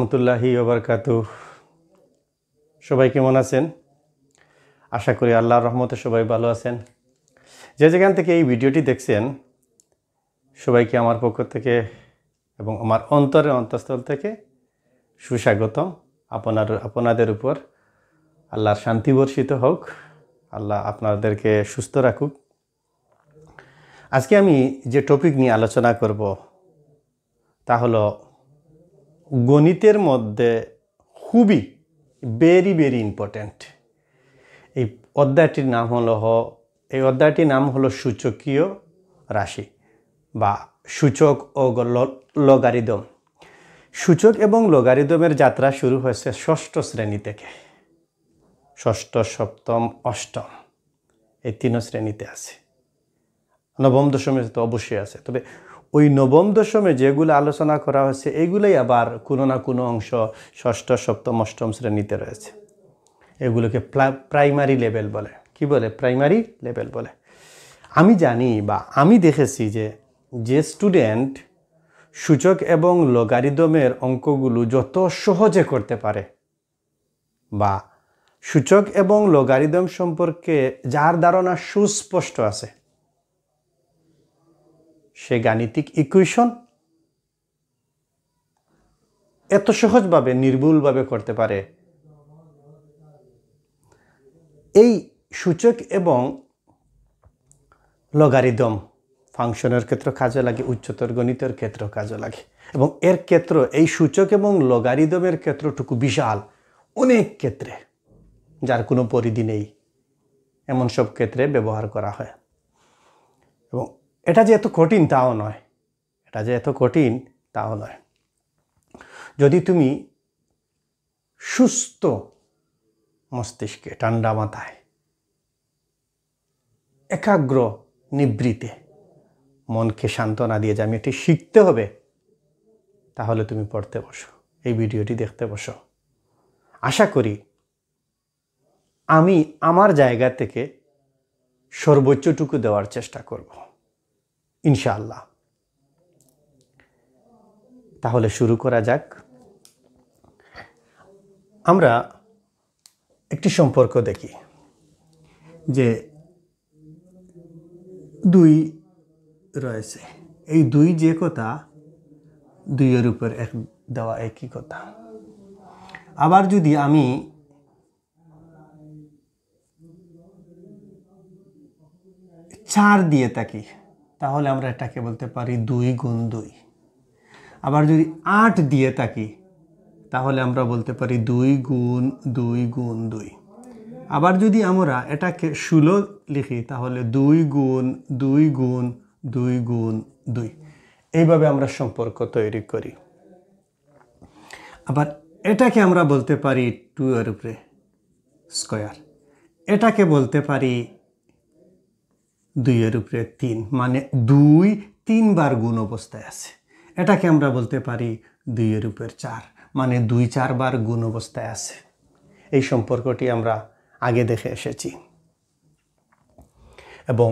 রহমতুল্লাহি ওয়া বারাকাতুহু। সবাই কেমন আছেন? আশা করি আল্লাহর রহমতে সবাই ভালো আছেন। যে যেখান থেকে এই ভিডিওটি দেখছেন সবাইকে আমার পক্ষ থেকে এবং আমার অন্তরের অন্তঃস্থল থেকে সুস্বাগতম। আপনাদের উপর আল্লাহর শান্তি বর্ষিত হোক, আল্লাহ আপনাদেরকে সুস্থ রাখুক। আজকে আমি যে টপিক নিয়ে আলোচনা করব তা হলো গণিতের মধ্যে খুবই ভেরি ইম্পর্ট্যান্ট এই অধ্যায়টির নাম হলো সূচকীয় রাশি বা সূচক ও লগারিদম। সূচক এবং লগারিদমের যাত্রা শুরু হয়েছে ষষ্ঠ শ্রেণী থেকে। ষষ্ঠ, সপ্তম, অষ্টম এই তিন শ্রেণীতে আছে। নবম দশমে তো অবশ্যই আছে, তবে ওই নবম দশমে যেগুলো আলোচনা করা হয়েছে এইগুলোই আবার কোনো না কোনো অংশ ষষ্ঠ, সপ্তম, অষ্টম শ্রেণীতে রয়েছে। এগুলোকে প্রাইমারি লেভেল বলে। কি বলে? প্রাইমারি লেভেল বলে। আমি জানি বা আমি দেখেছি যে স্টুডেন্ট সূচক এবং লগারিদমের অঙ্কগুলো যত সহজে করতে পারে বা সূচক এবং লগারিদম সম্পর্কে যার ধারণা সুস্পষ্ট আছে, সে গাণিতিক ইকুয়েশন এত সহজভাবে নির্ভুলভাবে করতে পারে। এই সূচক এবং লগারিদম ফাংশনের ক্ষেত্রে কাজে লাগে, উচ্চতর গণিতের ক্ষেত্রেও কাজে লাগে এবং এর ক্ষেত্র এই সূচক এবং লগারিদমের ক্ষেত্রটুকু বিশাল, অনেক ক্ষেত্রে যার কোনো পরিধি নেই এমন সব ক্ষেত্রে ব্যবহার করা হয়। এবং এটা যে এত কঠিন তাও নয়। যদি তুমি সুস্থ মস্তিষ্কে, ঠান্ডা মাথায়, একাগ্র নিবৃতে মনকে সান্ত্বনা দিয়ে যে আমি এটি শিখতে হবে, তাহলে তুমি পড়তে বসো, এই ভিডিওটি দেখতে বসো। আশা করি আমি আমার জায়গা থেকে সর্বোচ্চটুকু দেওয়ার চেষ্টা করব, ইনশাআল্লাহ। তাহলে শুরু করা যাক। আমরা একটি সম্পর্ক দেখি যে 2 রয়েছে। এই 2 যে কথা, 2 এর উপর 1 দেওয়া একই কথা। আবার যদি আমি 4 দিয়ে থাকি তাহলে আমরা এটাকে বলতে পারি 2 গুণ 2। আবার যদি 8 দিয়ে থাকি তাহলে আমরা বলতে পারি 2 গুণ 2 গুণ 2। আবার যদি আমরা এটাকে 16 লিখি তাহলে 2 গুণ 2 গুণ 2 গুণ 2। এইভাবে আমরা সম্পর্ক তৈরি করি। আবার এটাকে আমরা বলতে পারি 2 এর উপরে স্কয়ার। এটাকে বলতে পারি 2 এর উপরে 3, মানে 2 3 বার গুণ অবস্থায় আছে। এটাকে আমরা বলতে পারি 2 এর উপর 4, মানে 2 4 বার গুণ অবস্থায় আছে। এই সম্পর্কটি আমরা আগে দেখে এসেছি এবং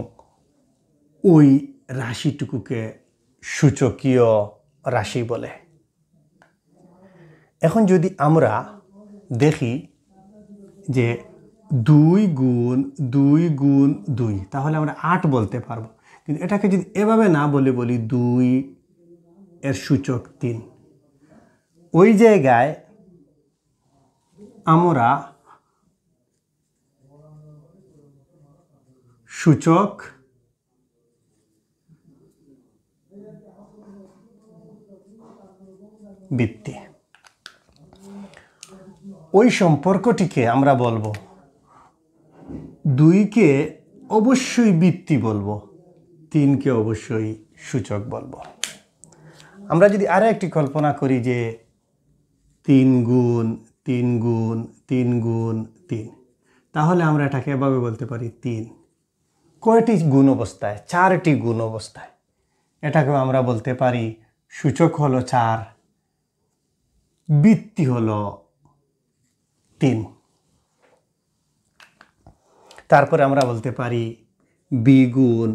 ওই রাশিটুকুকে সূচকীয় রাশি বলে। এখন যদি আমরা দেখি যে 2 গুণ 2 গুণ 2, তাহলে আমরা 8 বলতে পারবো। কিন্তু এটাকে যদি এভাবে না বলি 2 এর সূচক 3, ওই জায়গায় আমরা সূচক ভিত্তি, ওই সম্পর্কটিকে আমরা বলবো 2 কে অবশ্যই ভিত্তি বলবো, 3 কে অবশ্যই সূচক বলবো। আমরা যদি আরো একটি কল্পনা করি যে 3 গুণ 3 গুণ 3 গুণ 3, তাহলে আমরা এটাকে এভাবে বলতে পারি 3। কয়টি গুণ অবস্থায়? 4টি গুণ অবস্থায়। এটাকে আমরা বলতে পারি সূচক হলো 4, ভিত্তি হলো 3। তারপরে আমরা বলতে পারি বি গুণ,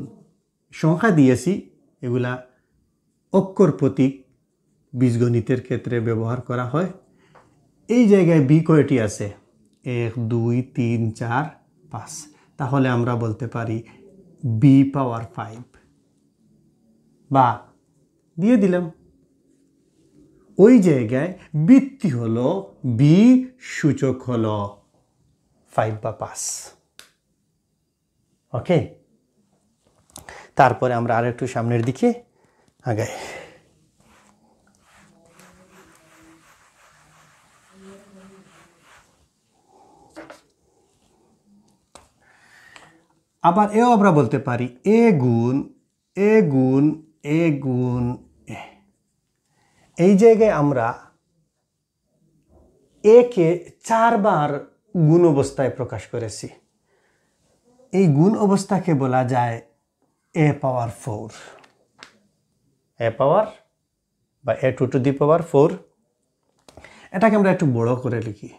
সংখ্যা দিয়েছি, এগুলা অক্ষর প্রতীক বীজগণিতের ক্ষেত্রে ব্যবহার করা হয়। এই জায়গায় বি কয়টি আছে? 1 2 3 4 5। তাহলে আমরা বলতে পারি বি পাওয়ার 5 বা দিয়ে দিলাম। ওই জায়গায় বৃত্তি হলো বি, সূচক হলো 5 বা 5। ওকে, তারপরে আমরা আরেকটু সামনের দিকে আগাই। আবার এও আমরা বলতে পারি এ গুণ এ গুণ এ গুণ এ। এই জায়গায় আমরা এ কে 4 বার গুণ অবস্থায় প্রকাশ করেছি। এই গুণ অবস্থাকে বলা যায় এ পাওয়ার 4, এ পাওয়ার বা এ টু টু দি পাওয়ার 4। এটাকে আমরা একটু বড় করে লিখি।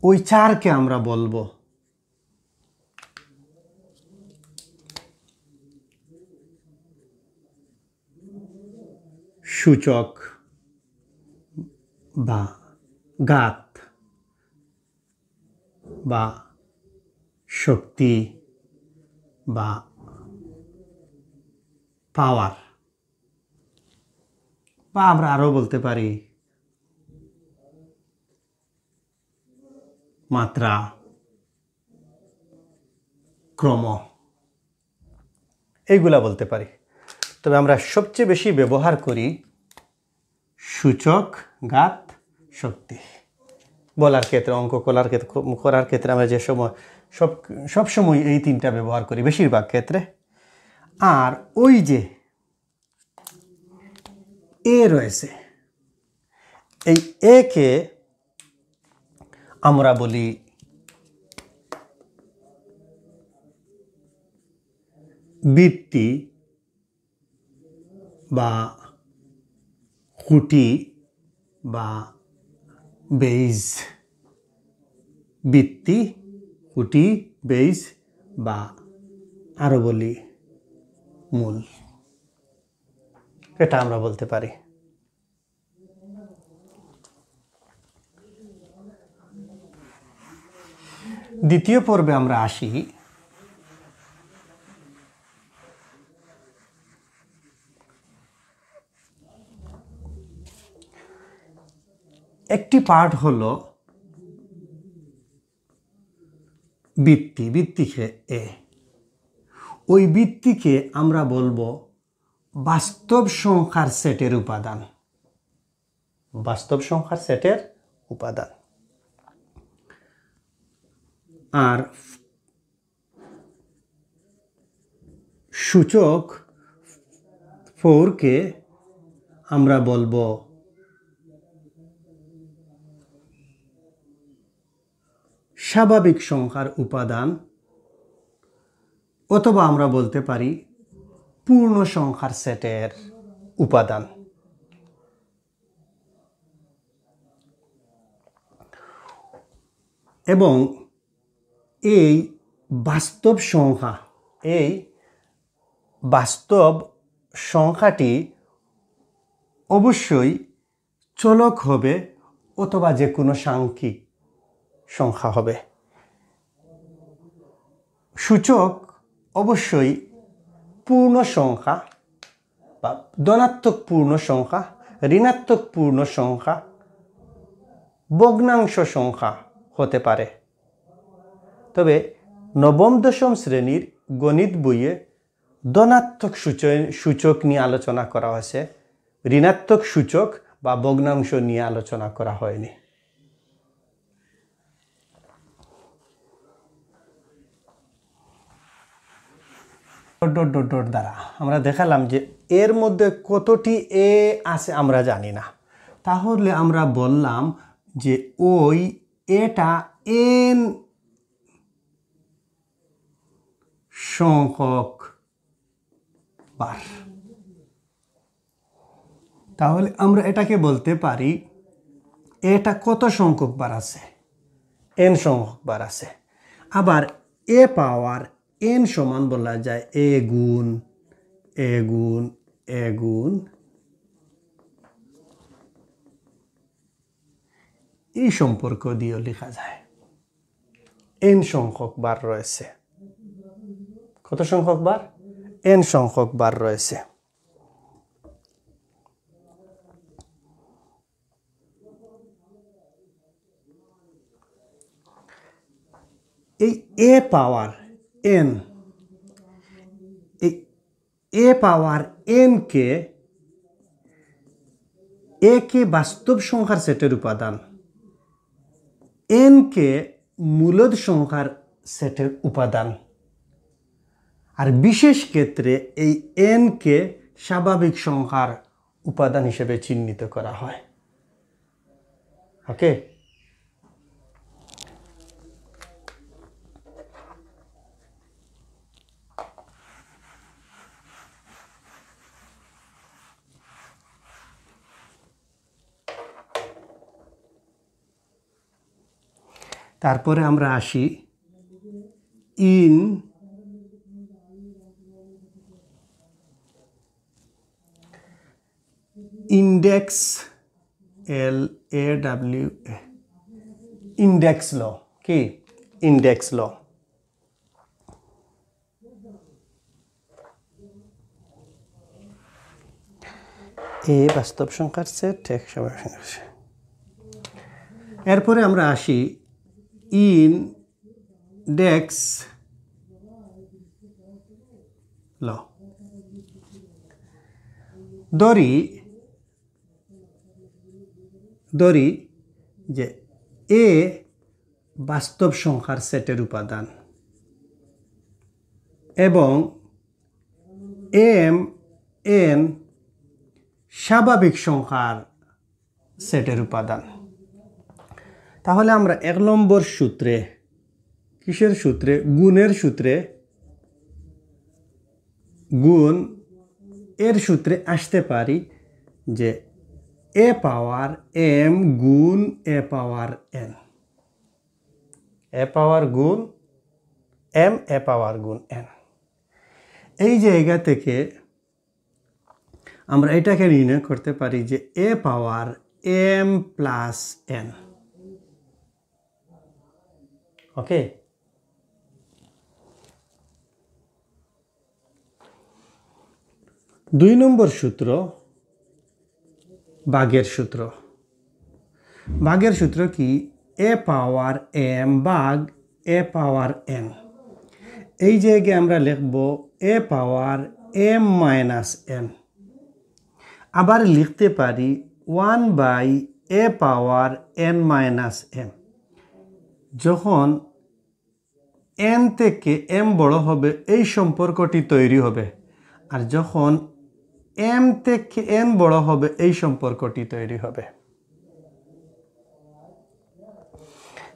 ওই 4কে আমরা বলবো সূচক বা ঘাত বা শক্তি বা পাওয়ার, বা আমরা আরো বলতে পারি মাত্রা, ক্রম, এইগুলা বলতে পারি। তবে আমরা সবচেয়ে বেশি ব্যবহার করি সূচক, ঘাত, শক্তি বলার ক্ষেত্রে, অঙ্ক করার ক্ষেত্রে আমরা যে সময় সব সময় এই 3টা ব্যবহার করি বেশিরভাগ ক্ষেত্রে। আর ওই যে এ রয়েছে, এই এ কে আমরা বলি বৃত্তি বা খুঁটি বা বেইজ। বৃত্তি, খুঁটি, বেইজ বা আরো বলি মূল, এটা আমরা বলতে পারি। দ্বিতীয় পর্বে আমরা আসি। একটি পার্ট হলো বৃত্তি, বৃত্তিকে এ। ওই বৃত্তিকে আমরা বলবো বাস্তব সংখ্যার সেটের উপাদান, বাস্তব সংখ্যার সেটের উপাদান। আর সূচক 4কে আমরা বলবো স্বাভাবিক সংখ্যার উপাদান, অথবা আমরা বলতে পারি পূর্ণ সংখ্যার সেটের উপাদান। এবং এই বাস্তব সংখ্যা, এই বাস্তব সংখ্যাটি অবশ্যই চলক হবে অথবা যে কোনো সাংখ্যিক সংখ্যা হবে। সূচক অবশ্যই পূর্ণ সংখ্যা বা ধনাত্মক পূর্ণ সংখ্যা, ঋণাত্মক পূর্ণ সংখ্যা, ভগ্নাংশ সংখ্যা হতে পারে। তবে নবম দশম শ্রেণীর গণিত বইয়ে ধনাত্মক সূচক নিয়ে আলোচনা করা হয়েছে, ঋণাত্মক সূচক বা ভগ্নাংশ নিয়ে আলোচনা করা হয়নি। দ্বারা আমরা দেখালাম যে এর মধ্যে কতটি এ আছে আমরা জানি না। তাহলে আমরা বললাম যে ওই এটা এন সংখ্যক বার। তাহলে আমরা এটাকে বলতে পারি এটা কত সংখ্যক বার আছে? এন সংখ্যক বার আছে। আবার এ পাওয়ার এন সমান বলা যায় এ গুণ এ গুণ এ গুণ এই সম্পর্ক দিয়েও লেখা যায়। n সংখ্যক বার রয়েছে। কত সংখ্যক বার? n সংখ্যক বার রয়েছে। এই a পাওয়ার n, এই a power n K a কে বাস্তব সংখ্যার সেটের উপাদান, n কে মূলদ সংখ্যার সেটের উপাদান, আর বিশেষ ক্ষেত্রে এই n কে স্বাভাবিক সংখ্যার উপাদান হিসেবে চিহ্নিত করা হয়। ওকে, তারপরে আমরা আসি ইন্ডেক্স LAW ইন্ডেক্স ল। কি ইন্ডেক্স ল? এ বাস্তব সংখ্যার সেট, এক স্বাভাবিক সংখ্যার সেট। এরপরে আমরা আসি ইনডেক্স ল। ধরি যে এ বাস্তব সংখ্যার সেটের উপাদান এবং n স্বাভাবিক সংখ্যার সেটের উপাদান। তাহলে আমরা 1 নম্বর সূত্রে, কিসের সূত্রে? গুণের সূত্রে, গুণ এর সূত্রে আসতে পারি যে a পাওয়ার m গুণ a পাওয়ার n, a পাওয়ার গুণ m, a পাওয়ার গুণ n। এই জায়গা থেকে আমরা এটাকে নির্ণয় করতে পারি যে a power m plus n। ওকে, দুই নম্বর সূত্র ভাগের সূত্র। ভাগের সূত্র কি? a পাওয়ার m ভাগ a পাওয়ার n। এই জায়গায় আমরা লিখব a power m minus n। আবার লিখতে পারি 1 by a power n minus m। যখন n থেকে m বড় হবে এই সম্পর্কটি তৈরি হবে, আর যখন m থেকে n বড় হবে এই সম্পর্কটি তৈরি হবে।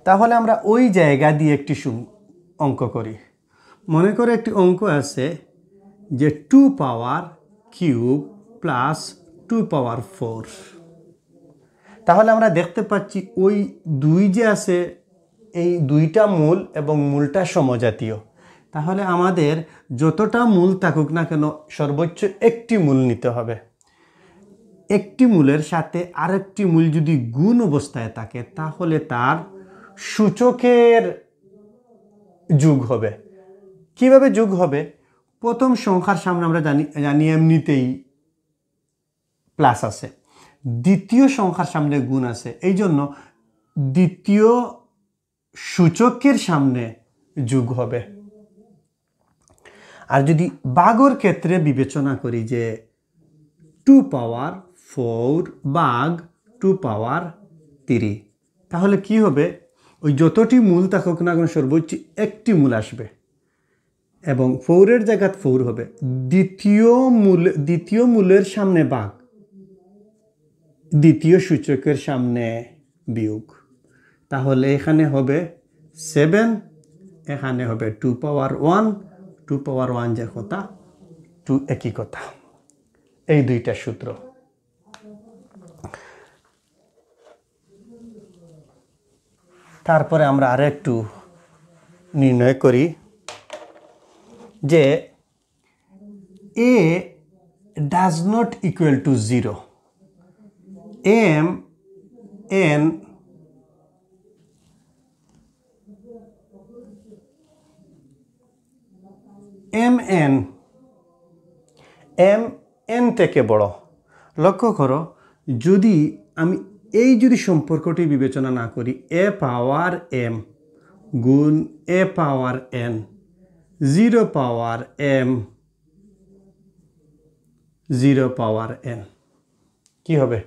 তাহলে আমরা ওই জায়গা দিয়ে একটি অঙ্ক করি। মনে করে একটি অঙ্ক আছে যে 2 পাওয়ার কিউব প্লাস 2 পাওয়ার 4। তাহলে আমরা দেখতে পাচ্ছি ওই দুই যে আছে, এই দুইটা মূল এবং মূলটা সমজাতীয়। তাহলে আমাদের যতটা মূল থাকুক না কেন সর্বোচ্চ একটি মূল নিতে হবে। একটি মূলের সাথে আরেকটি মূল যদি গুণ অবস্থায় থাকে তাহলে তার সূচকের যোগ হবে। কিভাবে যোগ হবে? প্রথম সংখ্যার সামনে আমরা জানি এমনিতেই প্লাস আছে, দ্বিতীয় সংখ্যার সামনে গুণ আছে, এই জন্য দ্বিতীয় সূচকের সামনে যোগ হবে। আর যদি ভাগের ক্ষেত্রে বিবেচনা করি যে 2 পাওয়ার 4 ভাগ 2 পাওয়ার 3, তাহলে কি হবে? ওই যতটি মূল থাকুক না কেন সর্বোচ্চ একটি মূল আসবে এবং 4-এর জায়গায় 4 হবে। দ্বিতীয় মূলের সামনে ভাগ, দ্বিতীয় সূচকের সামনে বিয়োগ। তাহলে এখানে হবে 7, এখানে হবে 2 পাওয়ার 1, 2 পাওয়ার 1 যে কথা 2 একই কথা। এই দুইটা সূত্র। তারপরে আমরা আরেকটু নির্ণয় করি যে a does not equal to 0, m n m n থেকে বড়। লক্ষ্য করো, যদি আমি যদি সম্পর্কটি বিবেচনা না করি, এ পাওয়ার এম গুণ এ পাওয়ার এন, 0 পাওয়ার এম 0 পাওয়ার এন, কি হবে?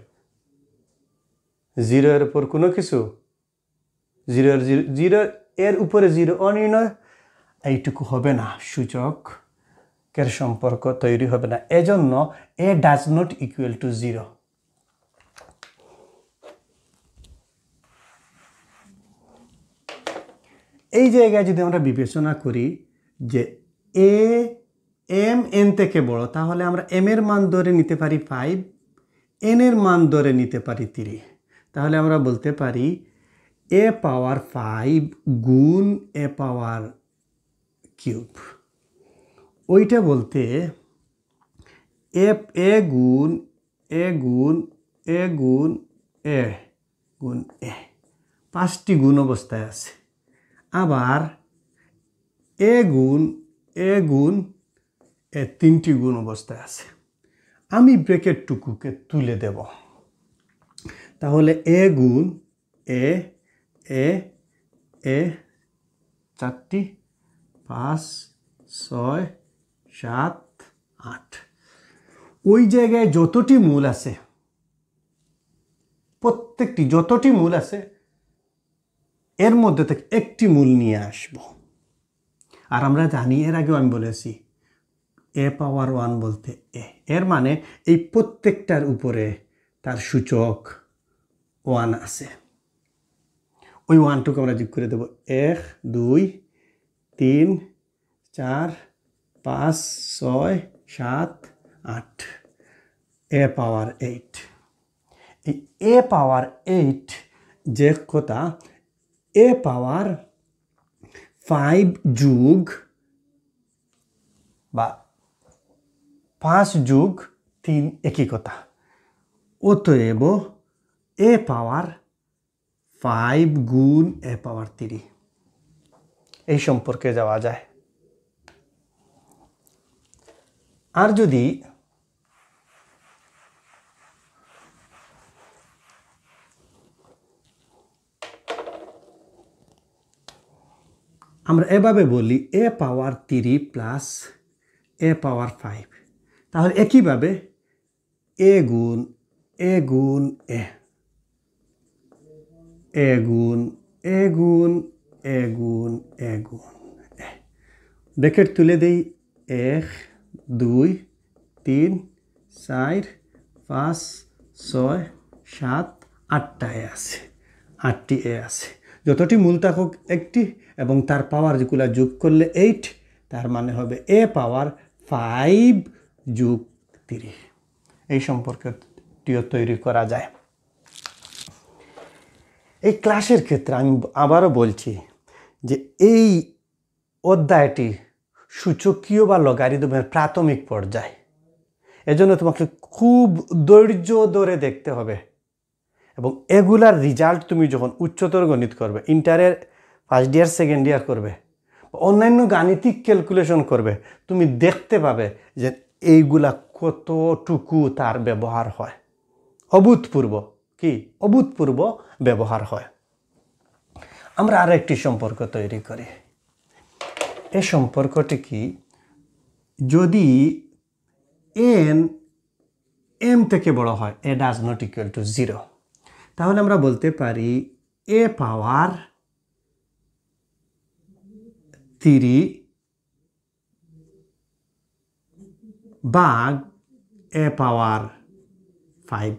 0 এর উপর কোনো কিছু, 0 এর উপরে 0 অনির্ণয়, এইটুকু হবে না, সূচকের সম্পর্ক তৈরি হবে না। এজন্য এ ডাজ নট ইকুয়াল টু 0। এই জায়গায় যদি আমরা বিবেচনা করি যে এন থেকে বড়, তাহলে আমরা এম এর মান ধরে নিতে পারি 5, এন এর মান ধরে নিতে পারি 3। তাহলে আমরা বলতে পারি এ পাওয়ার 5 গুণ এ পাওয়ার কিউব। ওইটা বলতে এ গুণ এ গুণ এ গুণ এ গুণ এ, 5টি গুণ অবস্থায় আছে। আবার এ গুণ এ 3টি গুণ অবস্থায় আছে। আমি ব্র্যাকেটটুকুকে তুলে দেব। তাহলে এ গুণ এ এ এ 4টি, 5 6 7 8। ওই জায়গায় যতটি মূল আছে, প্রত্যেকটি যতটি মূল আছে এর মধ্যে থেকে একটি মূল নিয়ে আসব। আর আমরা জানি, এর আগেও আমি বলেছি, এ পাওয়ার 1 বলতে এর মানে এই প্রত্যেকটার উপরে তার সূচক 1 আছে। ওই 1টুকু আমরা যোগ করে দেব। 1 2 3 4 5 6 7 8, এ পাওয়ার 8। এই এ পাওয়ার 8 যে কথা, এ পাওয়ার 5 যোগ বা 5 যোগ 3 একই কথা। অতএব এ পাওয়ার 5 গুণ এ পাওয়ার 3, এই সম্পর্কে যাওয়া যায়। আর যদি আমরা এভাবে বলি এ পাওয়ার 3 প্লাস এ পাওয়ার 5, তাহলে একইভাবে এ গুণ এ গুণ এ গুণ এ গুণ এ গুণ এ গুণ এ, ব্র্যাকেট তুলে দেই। 1 2 3 4 5 6 7 8টা এ আছে, 8টি এ আছে। যতটি মূল থাকুক একটি, এবং তার পাওয়ার যেগুলো যোগ করলে 8, তার মানে হবে এ পাওয়ার 5 যোগ 3। এই সম্পর্কটিও তৈরি করা যায়। এই ক্লাসের ক্ষেত্রে আমি আবারও বলছি যে এই অধ্যায়টি সূচকীয় বা লগারিদমের প্রাথমিক পর্যায়। এজন্য তোমাকে খুব ধৈর্য ধরে দেখতে হবে, এবং এগুলার রেজাল্ট তুমি যখন উচ্চতর গণিত করবে, ইন্টারের ফার্স্ট ইয়ার সেকেন্ড ইয়ার করবে, অন্যান্য গাণিতিক ক্যালকুলেশন করবে, তুমি দেখতে পাবে যে এইগুলা কতটুকু তার ব্যবহার হয়। অভূতপূর্ব অভূতপূর্ব ব্যবহার হয়। আমরা আরো একটি সম্পর্ক তৈরি করি। এই সম্পর্কটি কি, যদি এম থেকে বড় হয়, এ ডাজ নট ইকুয়াল টু 0, তাহলে আমরা বলতে পারি এ পাওয়ার 3 ভাগ এ পাওয়ার 5,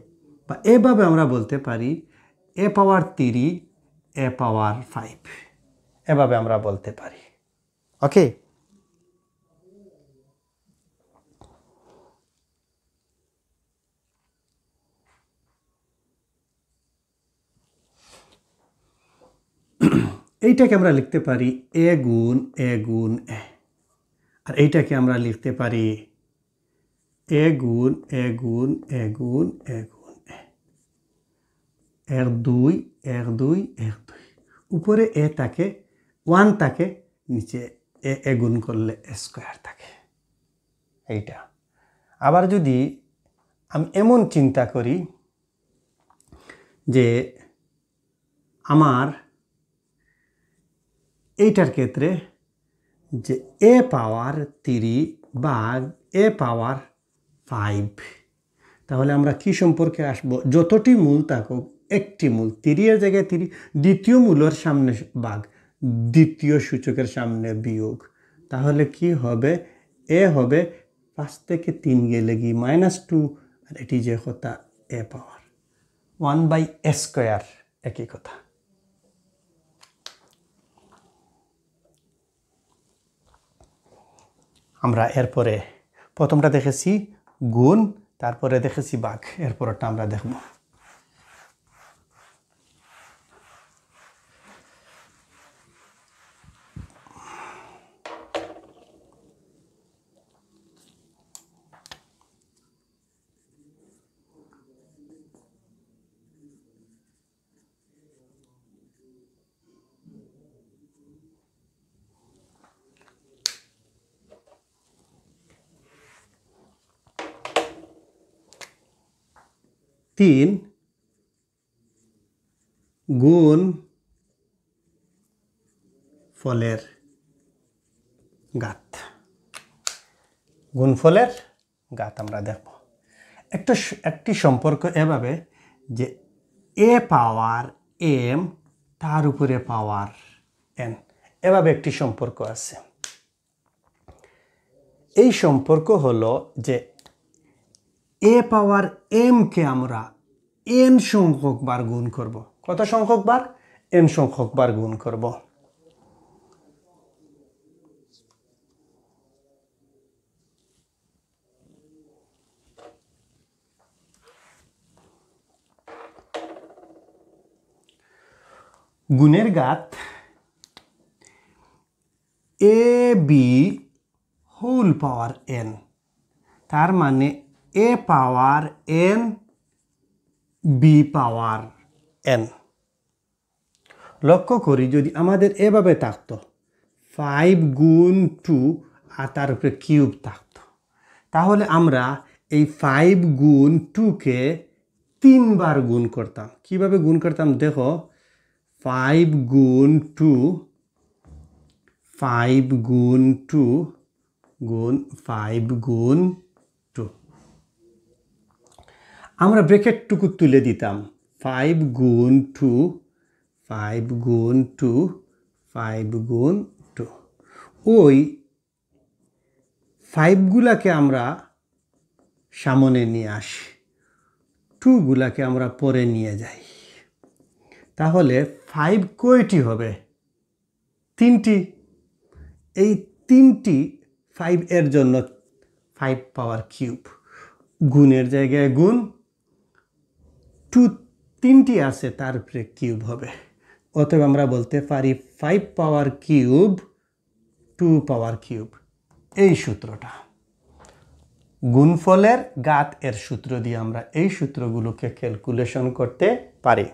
বা এভাবে আমরা বলতে পারি এ পাওয়ার 3 এ পাওয়ার 5, এভাবে আমরা বলতে পারি। ওকে, এইটাকে আমরা লিখতে পারি এ গুণ এ গুণ এ, আর এইটাকে আমরা লিখতে পারি এ গুণ এ গুণ এ গুণ এ গুণ এ, এর 2 এর 2 এর 2, উপরে এ থাকে 1 থাকে, নিচে এ গুণ করলে এ স্কোয়ার থাকে এইটা। আবার যদি আমি এমন চিন্তা করি যে আমার এইটার ক্ষেত্রে যে এ পাওয়ার 3 ভাগ এ পাওয়ার 5, তাহলে আমরা কি সম্পর্কে আসব? যতটি মূল থাকুক একটি মূল, 3 এর জায়গায় 3, দ্বিতীয় মূলের সামনে ভাগ, দ্বিতীয় সূচকের সামনে বিয়োগ, তাহলে কি হবে? এ হবে 5 থেকে 3 গেলে কি -2, আর এটি যে কথা এ পাওয়ার 1/a স্কোয়ার, একই কথা। আমরা এরপরে প্রথমটা দেখেছি গুণ, তারপরে দেখেছি ভাগ, এরপরটা আমরা দেখব। তিন গুণ ফলের ঘাত, গুণফলের ঘাত আমরা দেখব। একটি সম্পর্ক এভাবে যে এ পাওয়ার এম তার উপরে পাওয়ার এন, এভাবে একটি সম্পর্ক আছে। এই সম্পর্ক হলো যে এ পাওয়ার এম কে আমরা এন সংখ্যক বার গুণ করব। কত সংখ্যক বার? এন সংখ্যক বার গুণ করব। গুণের ঘাত A B whole power N, তার মানে এ power N B power N. লক্ষ্য করি যদি আমাদের এভাবে থাকতো 5 গুণ 2 আর তার উপরে কিউব থাকতো, তাহলে আমরা এই 5 গুণ 2কে 3 বার গুণ করতাম। কিভাবে গুণ করতাম দেখো, 5 গুণ 2, 5 গুণ 2 গুণ 5 গুণ 2, আমরা ব্র্যাকেটটুকু তুলে দিতাম 5 গুণ 2, 5 গুণ 2, 5 গুণ 2। ওই 5গুলাকে আমরা সামনে নিয়ে আসি, 2গুলাকে আমরা পরে নিয়ে যাই। তাহলে 5 কয়টি হবে? 3টি। এই 3টি 5 এর জন্য 5 পাওয়ার কিউব, গুণের জায়গায় গুণ, 2 3টি আছে তার উপরে কিউব হবে। অতএব আমরা বলতে পারি 5 পাওয়ার কিউব 2 পাওয়ার কিউব। এই সূত্রটা গুণফলের ঘাত এর সূত্র দিয়ে আমরা এই সূত্রগুলোকে ক্যালকুলেশন করতে পারি।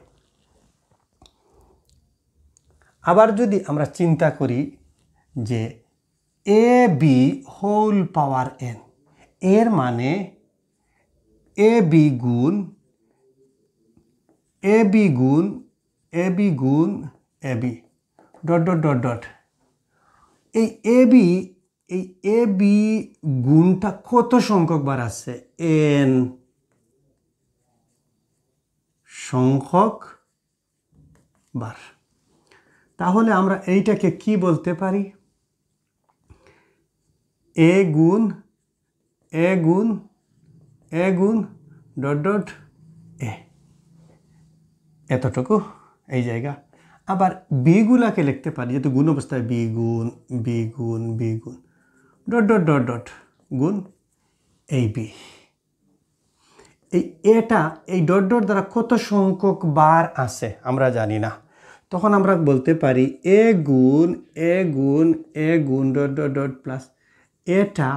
আবার যদি আমরা চিন্তা করি যে A B whole power N, এর মানে এ বি গুণ এ বি গুণ এ বি গুণ A B dot dot dot dot. এই এ বি গুণটা কত সংখ্যক বার আছে? এন সংখ্যক বার। তাহলে আমরা এইটাকে কি বলতে পারি? এ গুণ এ গুণ এ গুণ ডট ডট এ, এতটুকু এই জায়গা। আবার বিগুলাকে লিখতে পারি, যেহেতু গুণ অবস্থায় বি গুণ বি গুণ বি গুণ ডট ডট ডট ডট গুণ এই বি। এটা এই ডট ডট দ্বারা কত সংখ্যক বার আছে আমরা জানি না, তখন আমরা বলতে পারি এ গুণ এ গুণ এ গুণ ডট ডট ডট প্লাস এটা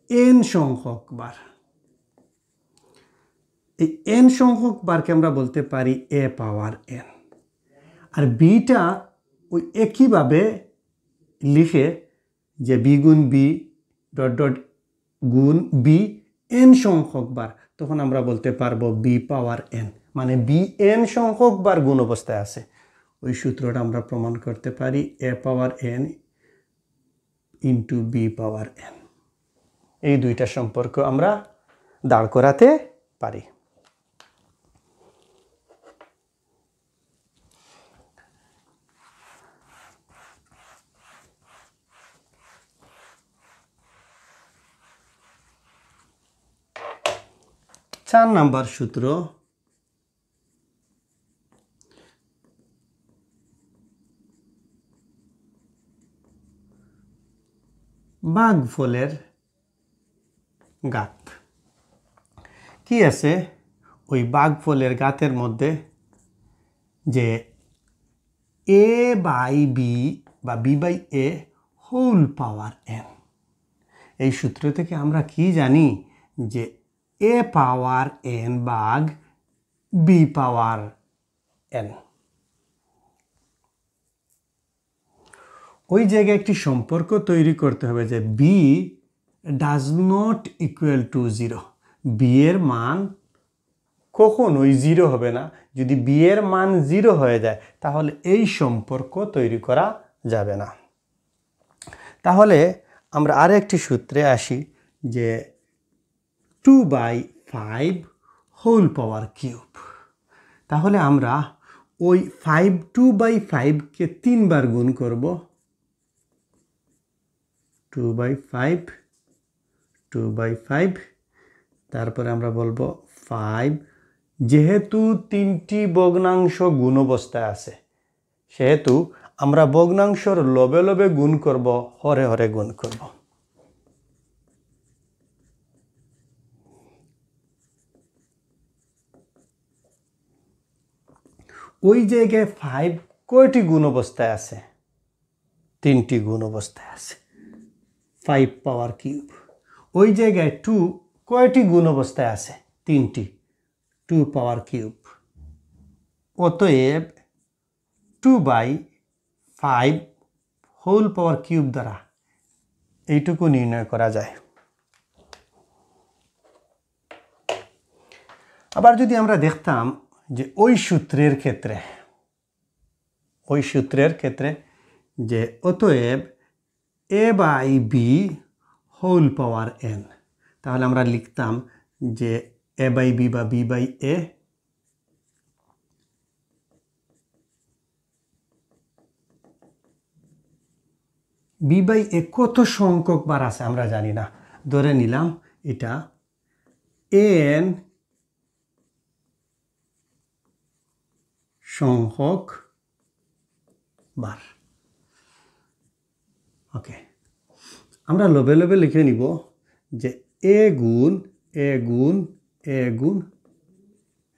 এন সংখ্যক বার। এই এন সংখ্যক বারকে আমরা বলতে পারি এ পাওয়ার এন। আর বিটা ওই একইভাবে লিখে যে বি গুণ বি ডট ডট গুণ বি এন সংখ্যক বার, তখন আমরা বলতে পারবো বি পাওয়ার এন, মানে বি এন সংখ্যক বার গুণ অবস্থায় আছে। ওই সূত্রটা আমরা প্রমাণ করতে পারি এ power N into B power n. এই দুইটা সম্পর্ক আমরা দাঁড় করাতে পারি। চার নাম্বার সূত্র, ভাগফলের ঘাত। কি আছে ওই ভাগফলের ঘাতের মধ্যে? যে এ বাই বি বা B by a whole power n. এই সূত্র থেকে আমরা কি জানি? যে এ পাওয়ার এন ভাগ বি পাওয়ার এন। ওই জায়গায় একটি সম্পর্ক তৈরি করতে হবে যে b does not equal to 0। B এর মান কখনোই 0 হবে না। যদি বি এর মান 0 হয়ে যায় তাহলে এই সম্পর্ক তৈরি করা যাবে না। তাহলে আমরা আরেকটি সূত্রে আসি, যে 2/5 হোল পাওয়ার কিউব। তাহলে আমরা ওই 2/5কে 3 বার গুণ করব। 2/5, তারপরে আমরা বলবো 5। যেহেতু 3টি ভগ্নাংশ গুণ অবস্থায় আছে, সেহেতু আমরা ভগ্নাংশর লবে লবে গুণ করব, হরে হরে গুণ করব। ওই জায়গায় 5 কয়টি গুণ অবস্থায় আছে? 3টি গুণ অবস্থায় আছে, 5 পাওয়ার কিউব। ওই জায়গায় 2 কয়টি গুণ অবস্থায় আছে? 3টি, 2 পাওয়ার কিউব। অতএব 2/5 হোল পাওয়ার কিউব দ্বারা এইটুকু নির্ণয় করা যায়। আবার যদি আমরা দেখতাম যে ওই সূত্রের ক্ষেত্রে যে অতএব A by B whole power N, তাহলে আমরা লিখতাম যে এ বাই বি বা B by A B by A কত সংখ্যক বার আছে আমরা জানি না, ধরে নিলাম এটা এন সংখ্যক বার। ওকে, আমরা লবে লবে লিখে নিব যে এ গুণ এ গুণ এ গুণ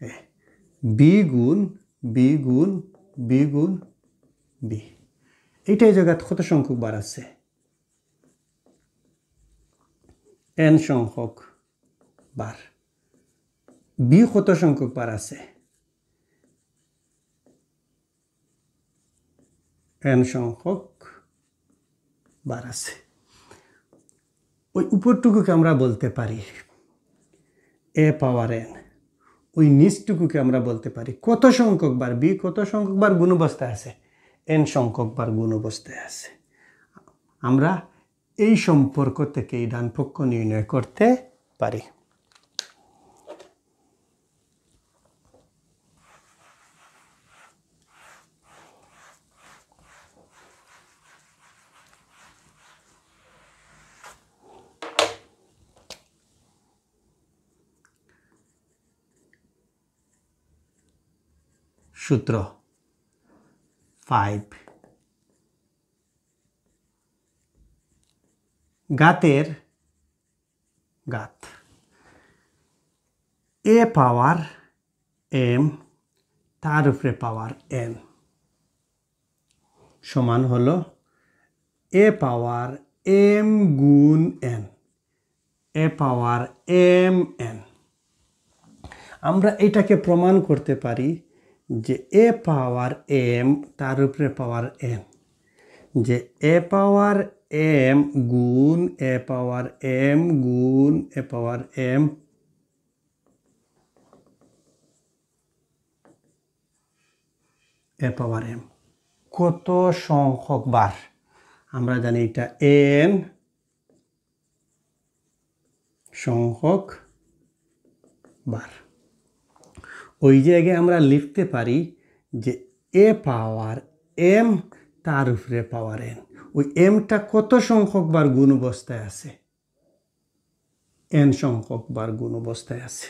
এ, বি গুণ বি গুণ বি গুণ বি। এইটাই জায়গায় কত সংখ্যক বার আছে? এন সংখ্যক বার। বি কত সংখ্যক বার আছে? এন সংখ্যক বার আছে। ওই উপরটুকুকে আমরা বলতে পারি এ পাওয়ার এন, ওই নিচটুকুকে আমরা বলতে পারি কত সংখ্যক বার? বি কত সংখ্যক বার গুণ অবস্থায় আছে? এন সংখ্যক বার গুণ অবস্থায় আছে। আমরা এই সম্পর্ক থেকে এই ডান পক্ষ নির্ণয় করতে পারি। সূত্র 5, ঘাতের ঘাত এ পাওয়ার এম তার উপরে পাওয়ার এন সমান হলো এ পাওয়ার এম গুণ এন, এ পাওয়ার এম এন। আমরা এটাকে প্রমাণ করতে পারি যে এ পাওয়ার এম তার উপরে পাওয়ার এন, যে এ পাওয়ার m গুণ a পাওয়ার m গুণ a power m a power m কত সংখ্যক বার? আমরা জানি এটা n সংখ্যক বার। ওই জায়গায় আমরা লিখতে পারি যে a পাওয়ার m তার উপরে পাওয়ার n। ওই mটা কত সংখ্যক বার গুণ অবস্থায় আছে? n সংখ্যক বার গুণ অবস্থায় আছে।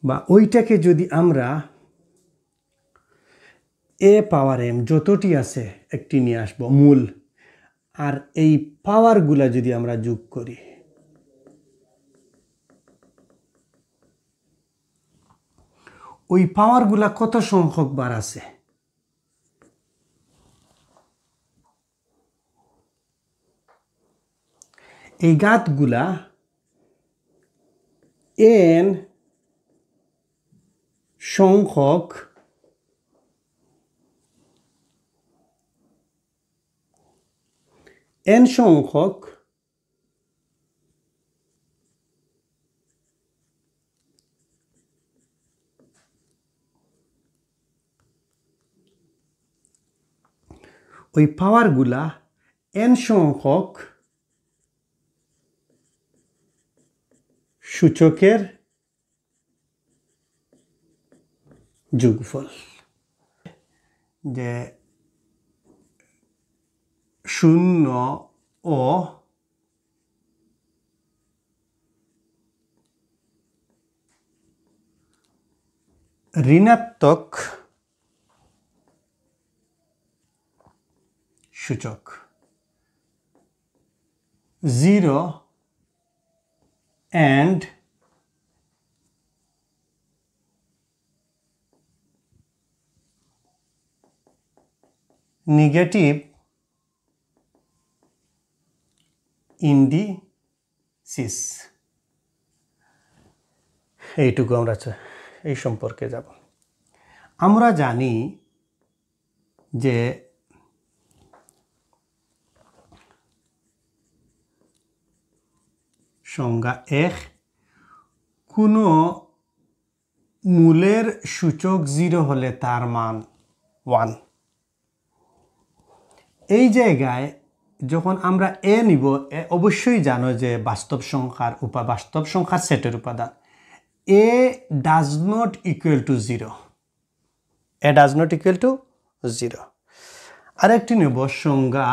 বা ওইটাকে যদি আমরা a পাওয়ার m যতটি আছে একটি নিয়ে আসবো মূল, আর এই পাওয়ারগুলা যদি আমরা যোগ করি, ওই পাওয়ারগুলা কত সংখ্যক বার আছে? এই ঘাতগুলা n সংখ্যক ওই পাওয়ারগুলা n সংখ্যক সূচকের যোগফল। যে 0 ও ঋণাত্মক সূচক, 0 and নেগেটিভ ইন্ডিসিস। এইটুকু আমরা এই সম্পর্কে যাব। আমরা জানি যে সংজ্ঞা 1, কোনো মূলের সূচক 0 হলে তার মান 1। এই জায়গায় যখন আমরা a নিব, অবশ্যই জানো যে বাস্তব সংখ্যার সেটের উপাদান। a does not equal to 0, a does not equal to 0। আরেকটি নেব সংজ্ঞা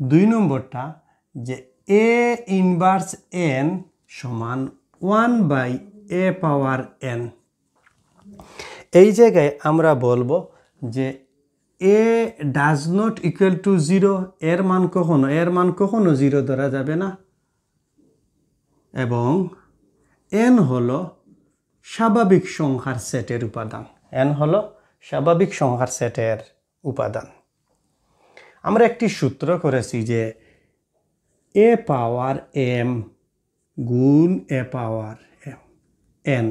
2 নম্বরটা, যে a ইনভার্স n সমান 1/a পাওয়ার n। এই জায়গায় আমরা বলবো যে a does not equal to 0, এর মান কখনো 0 ধরা যাবে না, এবং n হলো স্বাভাবিক সংখ্যার সেটের উপাদান। n হলো স্বাভাবিক সংখ্যার সেটের উপাদান। আমরা একটি সূত্র করেছি যে a পাওয়ার m গুণ a পাওয়ার n।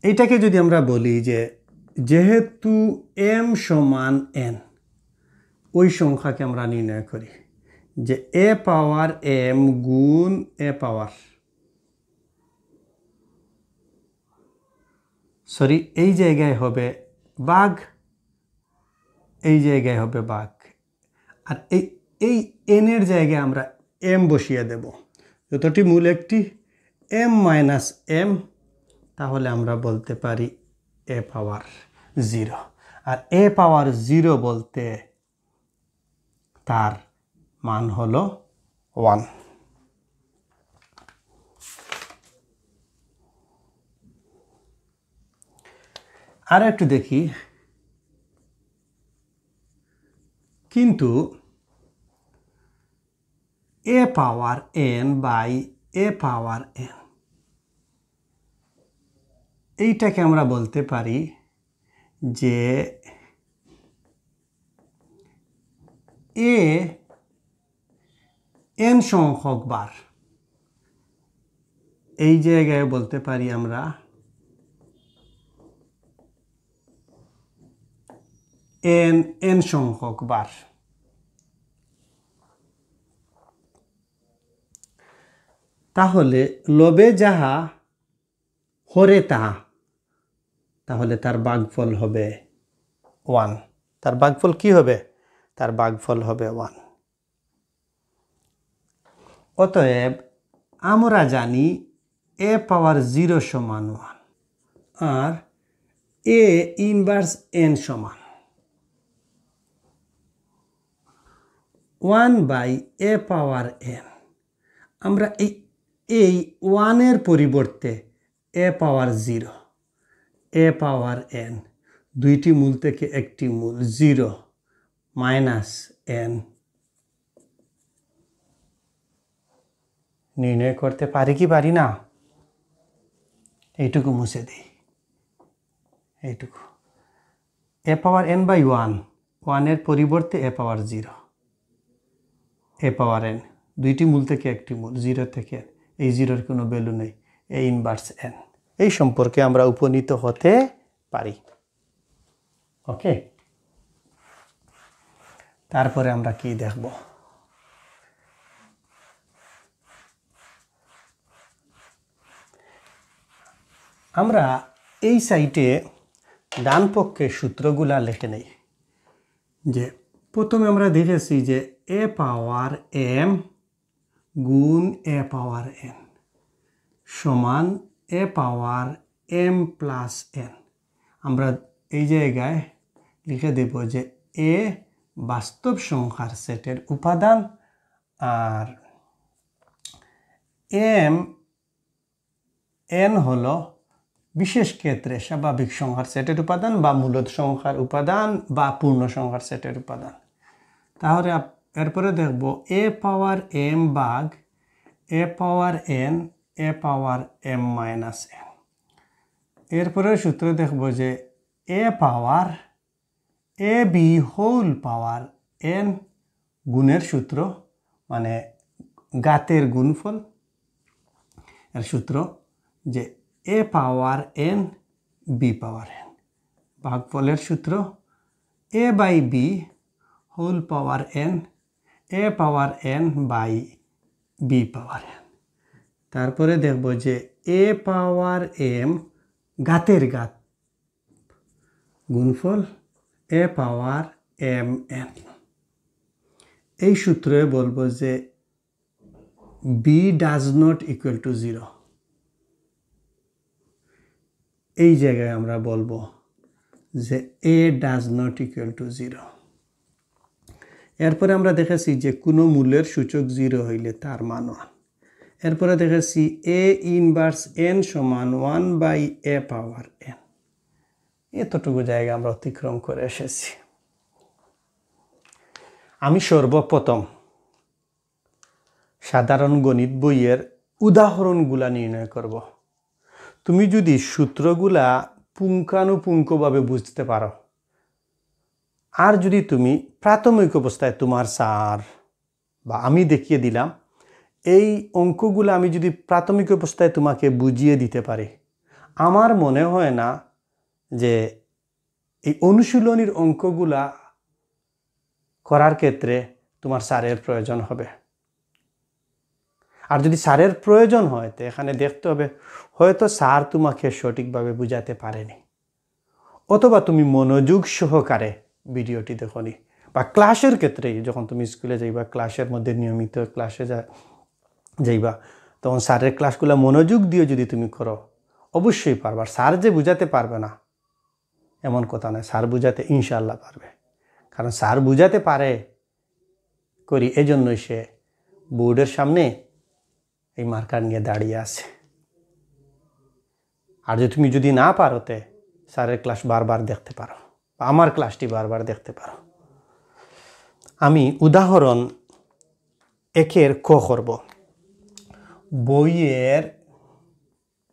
এইটাকে যদি আমরা বলি যে যেহেতু m সমান n, ওই সংখ্যাকে আমরা নির্ণয় করি যে a পাওয়ার m গুণ a পাওয়ার, এই জায়গায় হবে ভাগ, এই জায়গায় হবে ভাগ, আর এই n এর জায়গায় আমরা m বসিয়ে দেব। যতটি মূল একটি m মাইনাস m, তাহলে আমরা বলতে পারি a পাওয়ার 0। আর a পাওয়ার 0 বলতে তার মান হলো 1। আর একটু দেখি, কিন্তু a power n by a power n, এইটাকে আমরা বলতে পারি যে a n সংখ্যক বার। এই জায়গায় বলতে পারি আমরা n সংখ্যক বার। তাহলে লবে যাহা হরে তাহা, তাহলে তার ভাগফল হবে 1। তার ভাগফল কি হবে? তার ভাগফল হবে 1। অতএব আমরা জানি a পাওয়ার 0 সমান 1 আর a ইনভার্স n সমান 1/a পাওয়ার n। আমরা এই 1 এর পরিবর্তে a power 0, a power n, দুইটি মূল থেকে একটি মূল 0 মাইনাস n নির্ণয় করতে পারি কি পারি না? এইটুকু মুছে দিই, এইটুকু a পাওয়ার n বাই 1, 1 এর পরিবর্তে a power 0, a power n, দুইটি মূল থেকে একটি মূল 0 থেকে, এই 0-র কোনো ভ্যালু নেই, a ইনভার্স n। এই সম্পর্কে আমরা উপনীত হতে পারি। ওকে, তারপরে আমরা কি দেখব? আমরা এই সাইটে ডান পক্ষে সূত্রগুলা লিখে নেই। যে প্রথমে আমরা দেখেছি যে a পাওয়ার m গুণ a পাওয়ার n সমান a power m plus n। আমরা এই জায়গায় লিখে দেব যে a বাস্তব সংখ্যার সেটের উপাদান আর n হলো বিশেষ ক্ষেত্রে স্বাভাবিক সংখ্যার সেটের উপাদান বা মূলদ সংখ্যার উপাদান বা পূর্ণ সংখ্যার সেটের উপাদান। তাহলে এরপরে দেখব a পাওয়ার m ভাগ a power n a power m minus n। এরপরে সূত্র দেখব যে a power ab whole power n গুণের সূত্র, মানে ঘাতের গুণফল এর সূত্র, যে a power n b power n ভাগফলের সূত্র a by b whole power n a power n by b power n। তারপরে দেখব যে a পাওয়ার m ঘাতের ঘাত গুণফল a পাওয়ার m n। এই সূত্রে বলবো যে b does not equal to 0। এই জায়গায় আমরা বলবো যে a does not equal to 0। এরপরে আমরা দেখেছি যে কোনো মূলের সূচক 0 হইলে তার মান 1। এরপরে দেখেছি a ইনভার্স n সমান 1/a পাওয়ার n। এতটুকু জায়গা আমরা অতিক্রম করে এসেছি। আমি সর্বপ্রথম সাধারণ গণিত বইয়ের উদাহরণগুলা নির্ণয় করব। তুমি যদি সূত্রগুলা পুঙ্খানুপুঙ্খভাবে বুঝতে পারো, আর যদি তুমি প্রাথমিক অবস্থায় তোমার স্যার বা আমি দেখিয়ে দিলাম, এই অঙ্কগুলো আমি যদি প্রাথমিক অবস্থায় তোমাকে বুঝিয়ে দিতে পারি, আমার মনে হয় না যে এই অনুশীলনীর অঙ্কগুলা করার ক্ষেত্রে তোমার স্যারের প্রয়োজন হবে। আর যদি স্যারের প্রয়োজন হয় তো এখানে দেখতে হবে হয়তো স্যার তোমাকে সঠিকভাবে বুঝাতে পারেনি, অথবা তুমি মনোযোগ সহকারে ভিডিওটি দেখোনি, বা ক্লাসের ক্ষেত্রেই যখন তুমি স্কুলে যাইবা, ক্লাসের মধ্যে নিয়মিত ক্লাসে যাইবা, তখন স্যারের ক্লাসগুলো মনোযোগ দিয়ে যদি তুমি করো অবশ্যই পারবা। স্যার যে বুঝাতে পারবে না এমন কথা নয়, স্যার বুঝাতে ইনশাআল্লাহ পারবে। কারণ স্যার বুঝাতে পারে করি এজন্যই সে বোর্ডের সামনে এই মার্কার নিয়ে দাঁড়িয়ে আছে। আর তুমি যদি না পারোতে স্যারের ক্লাস বারবার দেখতে পারো, বা আমার ক্লাসটি বারবার দেখতে পারো। আমি উদাহরণ 1-এর ক করব। বইয়ের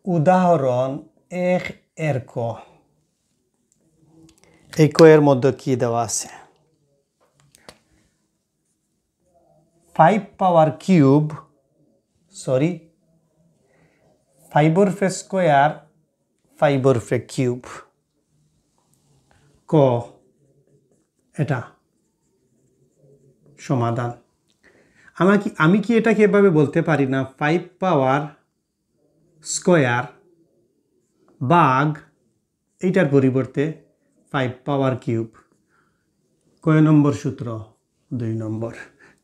উদাহরণ 1-এর ক। এই ক এর মধ্যে কি দেওয়া আছে? 5 power cube, sorry 5 square 5 cube. ক এটা সমাধান। আমি কি এটাকে এভাবে বলতে পারি না 5 পাওয়ার স্কোয়ার ভাগ এইটার পরিবর্তে 5 পাওয়ার কিউব? কয় নম্বর সূত্র? 2 নম্বর।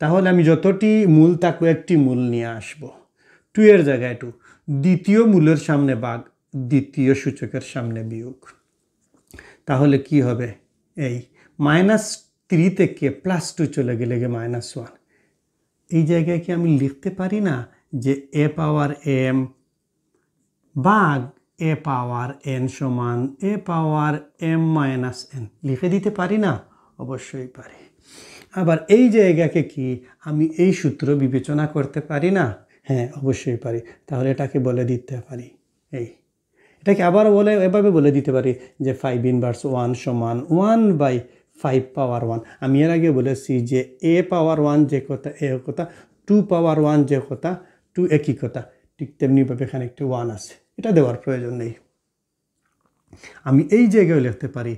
তাহলে আমি যতটি মূল থাকবো একটি মূল নিয়ে আসবো, 2 এর জায়গায় 2, দ্বিতীয় মূলের সামনে ভাগ, দ্বিতীয় সূচকের সামনে বিয়োগ। তাহলে কি হবে? এই -3 থেকে +2 চলে গেলে -1। এই জায়গায় কি আমি লিখতে পারি না যে a পাওয়ার m ভাগ a পাওয়ার n সমান a power m minus n? লিখে দিতে পারি না? অবশ্যই পারি। আবার এই জায়গাকে কি আমি এই সূত্র বিবেচনা করতে পারি না? হ্যাঁ, অবশ্যই পারি। তাহলে এটাকে বলে দিতে পারি এটাকে আবার এভাবে বলে দিতে পারি যে 5 ইনভার্স 1 সমান 1/5 পাওয়ার 1। আমি এর আগে বলেছি যে a পাওয়ার 1 যে কথা এ কথা, 2 পাওয়ার 1 যে কথা 2 একই কথা, ঠিক তেমনিভাবে এখানে একটি 1 আছে, এটা দেওয়ার প্রয়োজন নেই। আমি এই জায়গায় লিখতে পারি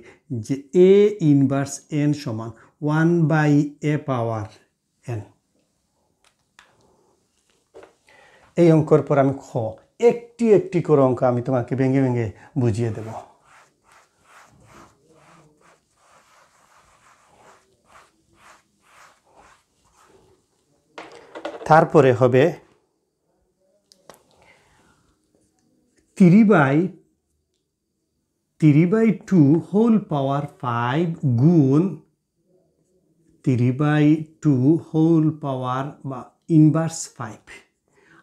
যে a ইনভার্স n সমান 1/a পাওয়ার n। এই অঙ্কর পর আমি একটি একটি করে অঙ্ক আমি তোমাকে ভেঙে ভেঙে বুঝিয়ে দেব। তারপরে হবে 3/2 হোল পাওয়ার 5 গুণ 3/2 হোল পাওয়ার বা ইনভার্স 5।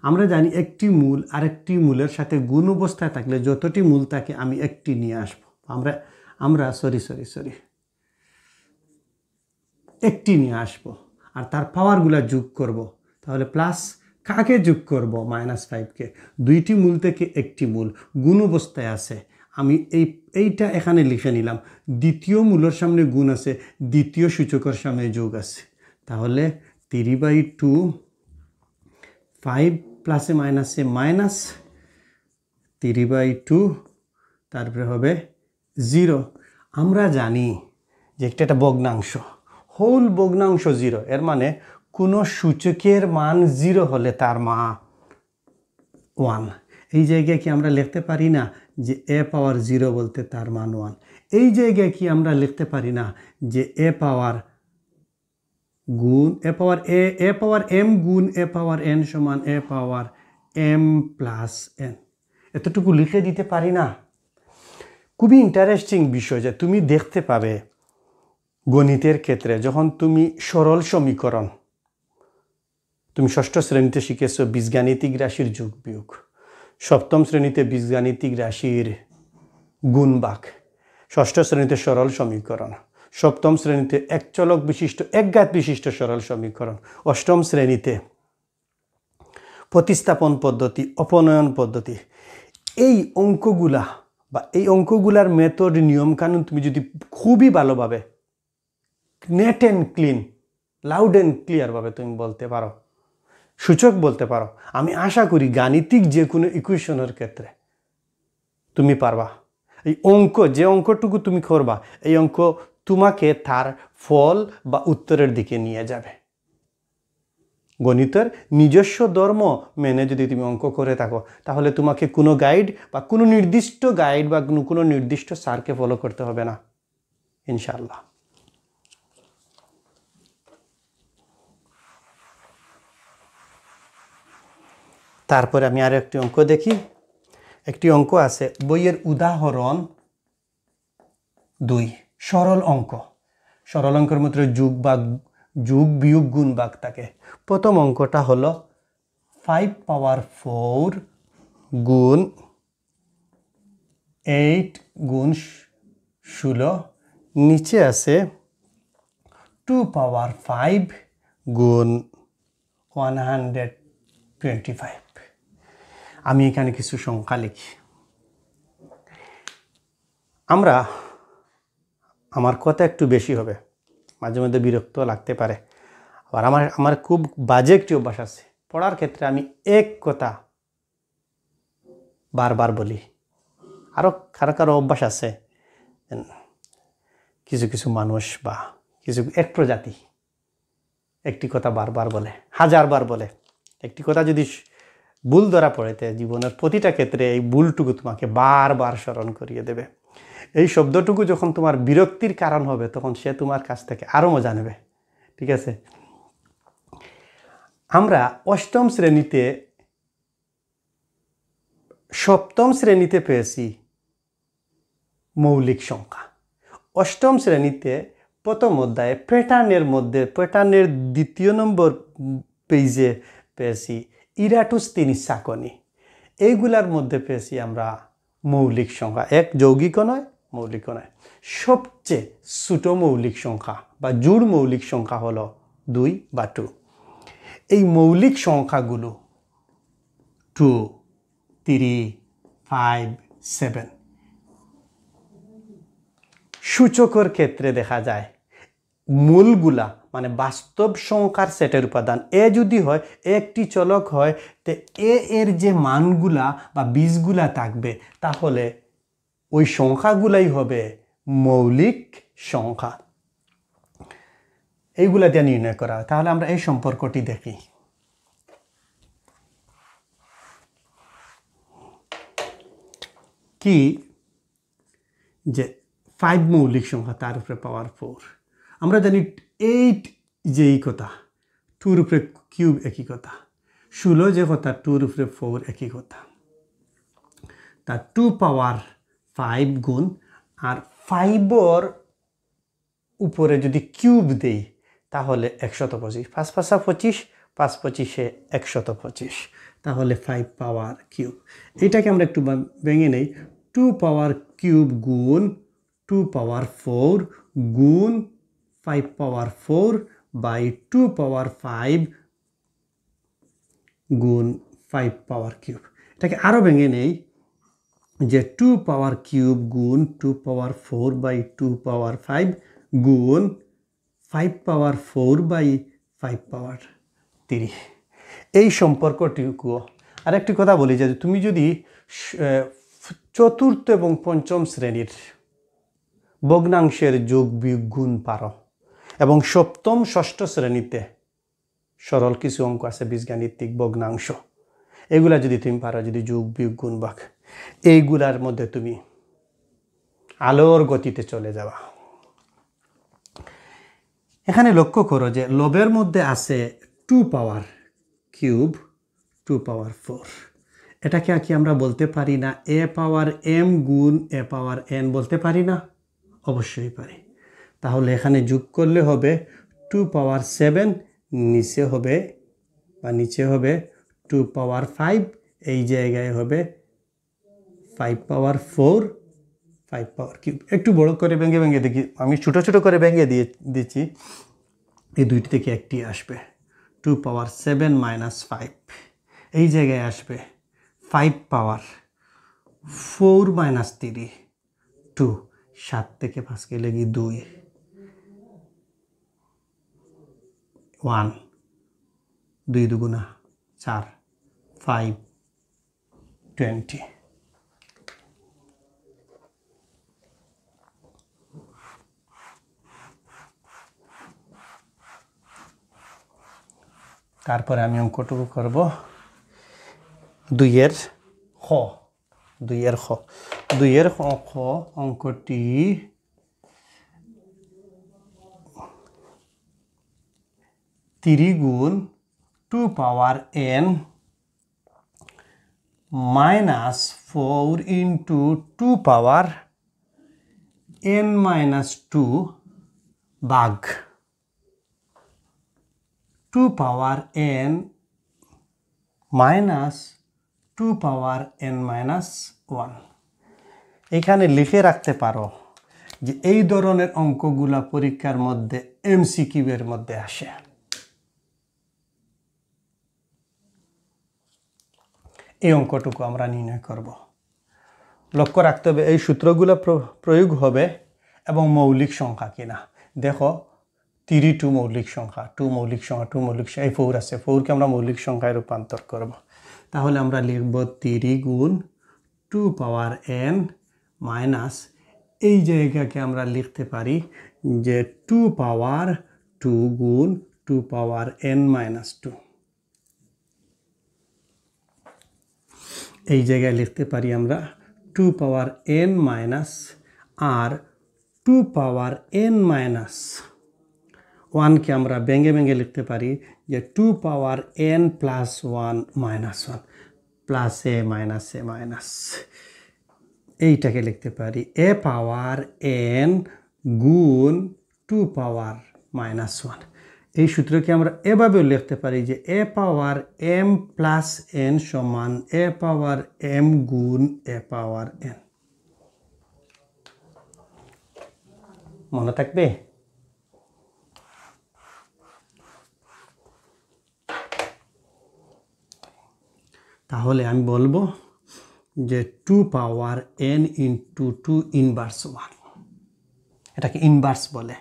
আমরা জানি একটি মূল আরেকটি মূলের সাথে গুণ অবস্থায় থাকলে যতটি মূল থাকে আমি একটি নিয়ে আসবো। আমরা সরি একটি নিয়ে আসবো আর তার পাওয়ারগুলা যোগ করব। তাহলে প্লাস কাকে যোগ করব? -5কে। দুইটি মূল থেকে একটি মূল গুণ অবস্থায় আছে, আমি এইটা এখানে লিখে নিলাম। দ্বিতীয় মূলের সামনে গুণ আছে, দ্বিতীয় সূচকের সামনে যোগ আছে। তাহলে 3/2 5 প্লাসে মাইনাসে মাইনাস 3/2, তারপরে হবে 0। আমরা জানি যে একটা ভগ্নাংশ, হোল ভগ্নাংশ 0, এর মানে কোনো সূচকের মান 0 হলে তার মান 1। এই জায়গায় কি আমরা লিখতে পারি না যে a পাওয়ার 0 বলতে তার মান 1? এই জায়গায় কি আমরা লিখতে পারি না যে a পাওয়ার m গুণ a পাওয়ার n সমান a power m plus n? এতটুকু লিখে দিতে পারি না? খুবই ইন্টারেস্টিং বিষয় যে তুমি দেখতে পাবে গণিতের ক্ষেত্রে যখন তুমি সরল সমীকরণ, তুমি ষষ্ঠ শ্রেণীতে শিখেছো বীজগাণিতিক রাশির যোগ বিয়োগ, সপ্তম শ্রেণীতে বীজগাণিতিক রাশির গুণ ভাগ, ষষ্ঠ শ্রেণীতে সরল সমীকরণ, সপ্তম শ্রেণীতে একচলক বিশিষ্ট একঘাত বিশিষ্ট সরল সমীকরণ, অষ্টম শ্রেণীতে প্রতিস্থাপন পদ্ধতি, অপনয়ন পদ্ধতি। এই অঙ্কগুলা বা এই অঙ্কগুলার মেথড, নিয়মকানুন তুমি যদি খুবই ভালোভাবে neat and clean, loud and ক্লিয়ারভাবে তুমি বলতে পারো, সূচক বলতে পারো, আমি আশা করি গাণিতিক যে কোনো ইকুয়েশনের ক্ষেত্রে তুমি পারবা। এই অঙ্ক, যে অঙ্কটুকু তুমি করবা, এই অঙ্ক তোমাকে তার ফল বা উত্তরের দিকে নিয়ে যাবে। গণিতের নিজস্ব ধর্ম মেনে যদি তুমি অঙ্ক করে থাকো, তাহলে তোমাকে কোনো গাইড বা কোনো নির্দিষ্ট গাইড বা কোনো নির্দিষ্ট স্যারকে ফলো করতে হবে না, ইনশাআল্লাহ। তারপরে আমি আরো একটি অঙ্ক দেখি। একটি অঙ্ক আছে বইয়ের উদাহরণ 2, সরল অঙ্ক। সরল অঙ্কের মধ্যে যোগ বিয়োগ গুণ ভাগ থাকে। প্রথম অঙ্কটা হলো 5 পাওয়ার 4 গুণ 8 গুণ 16, নিচে আছে 2 পাওয়ার 5 গুণ 125। আমি এখানে কিছু সংখ্যা লিখি। আমার কথা একটু বেশি হবে, মাঝে মধ্যে বিরক্ত লাগতে পারে। আবার আমার খুব বাজে একটি অভ্যাস আছে, পড়ার ক্ষেত্রে আমি এক কথা বারবার বলি। আরও কারো অভ্যাস আছে, কিছু মানুষ বা কিছু এক প্রজাতি একটি কথা বারবার বলে, হাজারবার বলে। একটি কথা যদি ভুল ধরা পড়েতে জীবনের প্রতিটা ক্ষেত্রে এই ভুলটুকু তোমাকে বারবার স্মরণ করিয়ে দেবে। এই শব্দটুকু যখন তোমার বিরক্তির কারণ হবে তখন সে তোমার কাছ থেকে আরও মজা নেবে। ঠিক আছে, আমরা অষ্টম শ্রেণীতে সপ্তম শ্রেণীতে পেয়েছি মৌলিক সংখ্যা। অষ্টম শ্রেণীতে প্রথম অধ্যায়ে প্যাটার্নের দ্বিতীয় নম্বর পেজে পেয়েছি ইরাটোস্থেনিস সাকনি। এইগুলার মধ্যে পেয়েছি আমরা মৌলিক সংখ্যা, এক যৌগিকও নয় মৌলিকও নয়। সবচেয়ে ছোট মৌলিক সংখ্যা বা জোড় মৌলিক সংখ্যা হলো 2 বা 2। এই মৌলিক সংখ্যাগুলো 2, 3, 5, 7 সূচকের ক্ষেত্রে দেখা যায় মূলগুলা মানে বাস্তব সংখ্যার সেটের উপাদান এ যদি হয়, একটি চলক হয়, তে এর যে মানগুলা বা বীজগুলা থাকবে তাহলে ওই সংখ্যাগুলাই হবে মৌলিক সংখ্যা। এইগুলা দিয়ে নির্ণয় করা হয়। তাহলে আমরা এই সম্পর্কটি দেখি। কি যে 5 মৌলিক সংখ্যা, তার উপরে পাওয়ার 4। আমরা জানি 8 যে এই কথা, 2 উপরে কিউব একই কথা, 16 যে কথা 2 উপরে 4 একই কথা। তা 2 পাওয়ার 5 গুণ আর 5 উপরে যদি কিউব দেই তাহলে 125, 5 5 25, 5 25 125, তাহলে 5 পাওয়ার কিউব। এটাকে আমরা একটু ভেঙে নেই। 2 পাওয়ার কিউব গুণ 2 পাওয়ার 4 গুণ 5 পাওয়ার 4 বাই 2 পাওয়ার 5 গুণ 5 পাওয়ার কিউব। এটাকে আরও ভেঙে নেই যে 2 পাওয়ার কিউব গুণ 2 পাওয়ার 4 বাই 2 পাওয়ার 5 গুণ 5 পাওয়ার 4 বাই 5 পাওয়ার 3। এই সম্পর্কটিও আরেকটি কথা বলি যে তুমি যদি চতুর্থ এবং পঞ্চম শ্রেণীর ভগ্নাংশের যোগ বিয়োগ গুণ পারো এবং সপ্তম ষষ্ঠ শ্রেণীতে সরল কিছু অঙ্ক আছে বীজগাণিতিক ভগ্নাংশ, এগুলা যদি তুমি পারো, যদি যোগ বিয়োগ গুণ ভাগ, এইগুলার মধ্যে তুমি আলোর গতিতে চলে যাবা। এখানে লক্ষ্য করো যে লবের মধ্যে আছে 2 পাওয়ার কিউব 2 পাওয়ার 4। এটাকে কি আমরা বলতে পারি না এ পাওয়ার এম গুণ এ পাওয়ার এন বলতে পারি না? অবশ্যই পারি। তাহলে এখানে যোগ করলে হবে 2 পাওয়ার 7, নিচে হবে 2 পাওয়ার 5, এই জায়গায় হবে 5 পাওয়ার 4 5 পাওয়ার কিউব। একটু বড় করে ভেঙে দেখি, আমি ছোট ছোট করে ভেঙে দিচ্ছি। এই দুইটি থেকে একটি আসবে 2 পাওয়ার 7 মাইনাস 5, এই জায়গায় আসবে 5 পাওয়ার 4 মাইনাস 3 2, 7 থেকে 5 গেলে কি 2, 1 2 দুগুণা 4 5 20। তারপরে আমি অঙ্কটুকু করব 2 এর খ অঙ্কটি 3 গুণ 2 পাওয়ার n মাইনাস 4 ইন্টু 2 পাওয়ার n মাইনাস 2 ভাগ 2 পাওয়ার n মাইনাস 2 পাওয়ার n মাইনাস 1। এখানে লিখে রাখতে পারো যে এই ধরনের অঙ্কগুলা পরীক্ষার মধ্যে এমসিকিউ এর মধ্যে আসে। এই অঙ্কটুকু আমরা নির্ণয় করব। লক্ষ্য রাখতে হবে এই সূত্রগুলো প্রয়োগ হবে এবং মৌলিক সংখ্যা কিনা। দেখো 3 মৌলিক সংখ্যা, 2 মৌলিক সংখ্যা, এই 4 আছে, 4কে আমরা মৌলিক সংখ্যায় রূপান্তর করব। তাহলে আমরা লিখব 3 গুণ 2 পাওয়ার n মাইনাস, এই জায়গাকে আমরা লিখতে পারি যে 2 পাওয়ার 2 গুণ 2 পাওয়ার n-2। এই জায়গায় লিখতে পারি আমরা 2 পাওয়ার n মাইনাস আর 2 পাওয়ার n-1কে আমরা ভেঙে ভেঙে লিখতে পারি যে 2 পাওয়ার n প্লাস 1 মাইনাস 1 প্লাস এ মাইনাস এ মাইনাস, এইটাকে লিখতে পারি এ পাওয়ার n গুণ 2 পাওয়ার মাইনাস 1। এই সূত্রকে আমরা এভাবেও লিখতে পারি যে a power m plus n সমান এ পাওয়ার m গুণ এ পাওয়ার n। মনে থাকবে? তাহলে আমি বলবো যে 2 পাওয়ার n ইন্টু 2 ইনভার্স 1, এটাকে ইনভার্স বলে,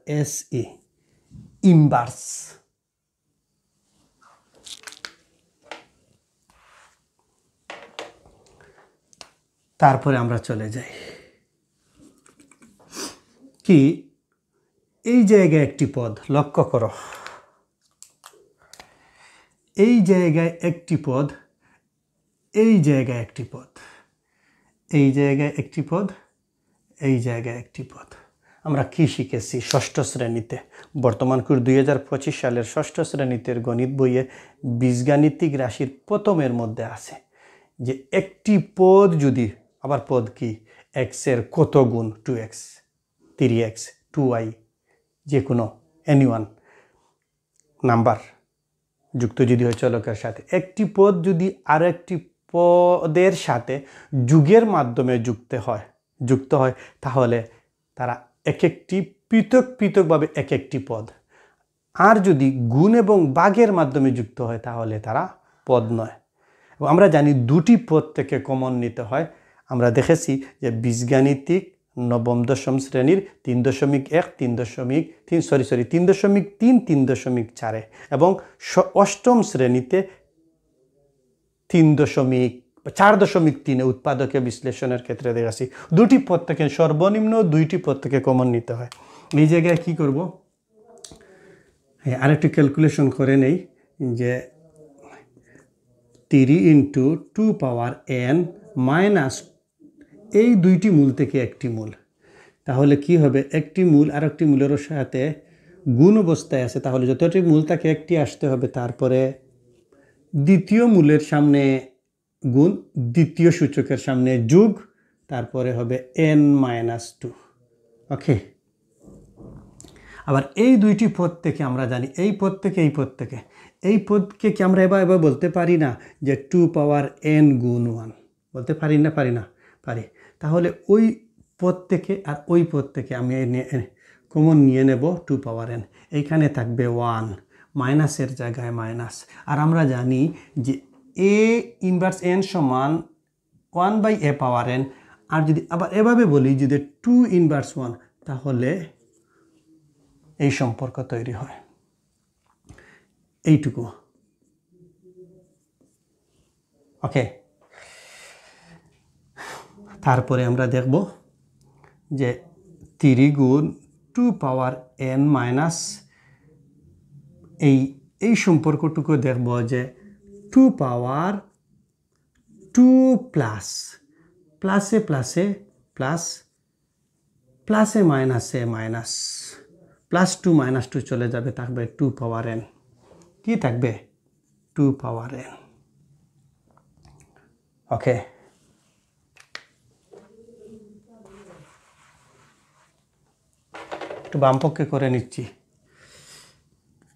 INVERSE, ইনভার্স। তারপরে আমরা চলে যাই কি এই জায়গায় একটি পদ লক্ষ্য করো, এই জায়গায় একটি পদ, এই জায়গায় একটি পদ, এই জায়গায় একটি পদ, এই জায়গায় একটি পদ। আমরা কি শিখেছি ষষ্ঠ শ্রেণীতে? বর্তমান 2025 সালের ষষ্ঠ শ্রেণীতে গণিত বইয়ে বীজগাণিতিক রাশির প্রথমের মধ্যে আছে যে একটি পদ যদি, আবার পদ কি, x এর কত গুণ 2x, 3x, 2y, যে কোনো এনি1 নাম্বার যুক্ত যদি হয় চলকের সাথে, একটি পদ যদি আর একটি পদের সাথে যোগের মাধ্যমে যুক্ত হয় তাহলে তারা এক একটি পৃথক পৃথকভাবে এক একটি পদ। আর যদি গুণ এবং ভাগের মাধ্যমে যুক্ত হয় তাহলে তারা পদ নয়। এবং আমরা জানি দুটি পদ থেকে কমন নিতে হয়। আমরা দেখেছি যে বীজগাণিতিক নবম দশম শ্রেণীর 3.1, 3.3, 3.4 এবং অষ্টম শ্রেণীতে 4.3 উৎপাদকে বিশ্লেষণের ক্ষেত্রে দেখেছি দুটি পদ থেকে, সর্বনিম্ন দুইটি পদ থেকে কমন নিতে হয়। এই জায়গায় কি করব, আরেকটি ক্যালকুলেশন করে নেই যে 3 ইন্টু 2 পাওয়ার n মাইনাস এই দুইটি মূল থেকে একটি মূল, তাহলে কি হবে, একটি মূল আর একটি মূলের সাথে গুণ অবস্থায় আছে, তাহলে যতটি মূল তাকে একটি আসতে হবে, তারপরে দ্বিতীয় মূলের সামনে গুণ, দ্বিতীয় সূচকের সামনে যোগ, তারপরে হবে n-2। ওকে, আবার এই দুইটি পদ থেকে আমরা জানি এই পদ থেকে এই পদ থেকে, এই পদকে কি আমরা এবার বলতে পারি না যে 2 পাওয়ার n গুণ 1, বলতে পারি না? পারি। তাহলে ওই পদ থেকে আর ওই পদ থেকে আমি কমন নিয়ে নেব 2 পাওয়ার n, এইখানে থাকবে 1, মাইনাসের জায়গায় মাইনাস। আর আমরা জানি যে a ইনভার্স n সমান 1/a পাওয়ার n। আর যদি আবার এভাবে বলি যদি 2 ইনভার্স 1, তাহলে এই সম্পর্ক তৈরি হয়, এইটুকু। ওকে, তারপরে আমরা দেখব যে 3 গুণ 2 পাওয়ার n মাইনাস এই সম্পর্কটুকু দেখব যে 2 পাওয়ার 2 প্লাস প্লাসে প্লাসে প্লাস, প্লাসে মাইনাসে মাইনাস, প্লাস 2 মাইনাস 2 চলে যাবে, থাকবে 2 পাওয়ার n। কি থাকবে? 2 পাওয়ার n। ওকে, একটু বামপক্ষে করে নিচ্ছি।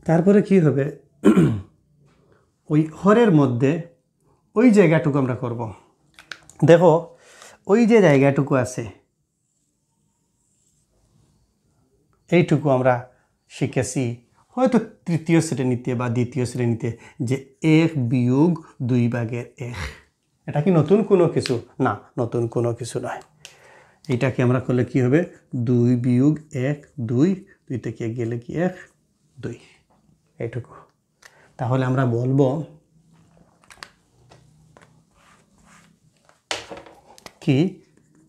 তারপরে কি হবে, ওই হরের মধ্যে ওই জায়গাটুকু আমরা করব। দেখো ওই যে জায়গাটুকু আছে এইটুকু আমরা শিখেছি হয়তো তৃতীয় শ্রেণীতে বা দ্বিতীয় শ্রেণীতে যে 1 বিয়োগ 2/1। এটা কি নতুন কোনো কিছু? না, নতুন কোনো কিছু নয়। এইটাকে আমরা করলে কি হবে, 2 বিয়োগ 1 2, 2 থেকে গেলে কি 1 2, এইটুকু। তাহলে আমরা বলবো কি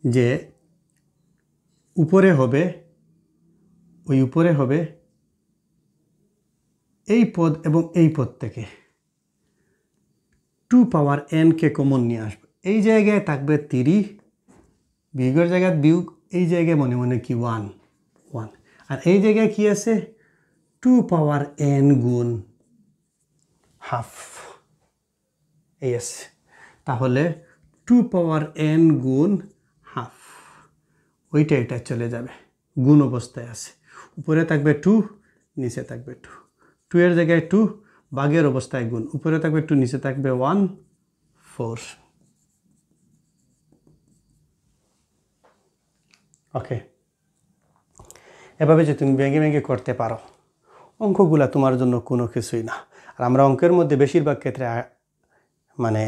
যে উপরে হবে ওই উপরে হবে এই পদ এবং এই পদ থেকে 2 পাওয়ার n কে কমন নিয়ে আসবে। এই জায়গায় থাকবে 3, বিয়োগের জায়গায় বিয়োগ, এই জায়গায় মনে মনে কি 1 1, আর এই জায়গায় কি আছে 2 পাওয়ার n গুণ হাফ এই আছে। তাহলে 2 পাওয়ার n গুণ হাফ, ওইটা এটা চলে যাবে, গুণ অবস্থায় আছে। উপরে থাকবে 2, নিচে থাকবে 2, 2 এর জায়গায় 2, ভাগের অবস্থায় গুণ, উপরে থাকবে 2, নিচে থাকবে 1 4। ওকে, এভাবে যে তুমি ভেঙে ভেঙে করতে পারো, অঙ্কগুলা তোমার জন্য কোনো কিছুই না। আর আমরা অঙ্কের মধ্যে বেশিরভাগ ক্ষেত্রে মানে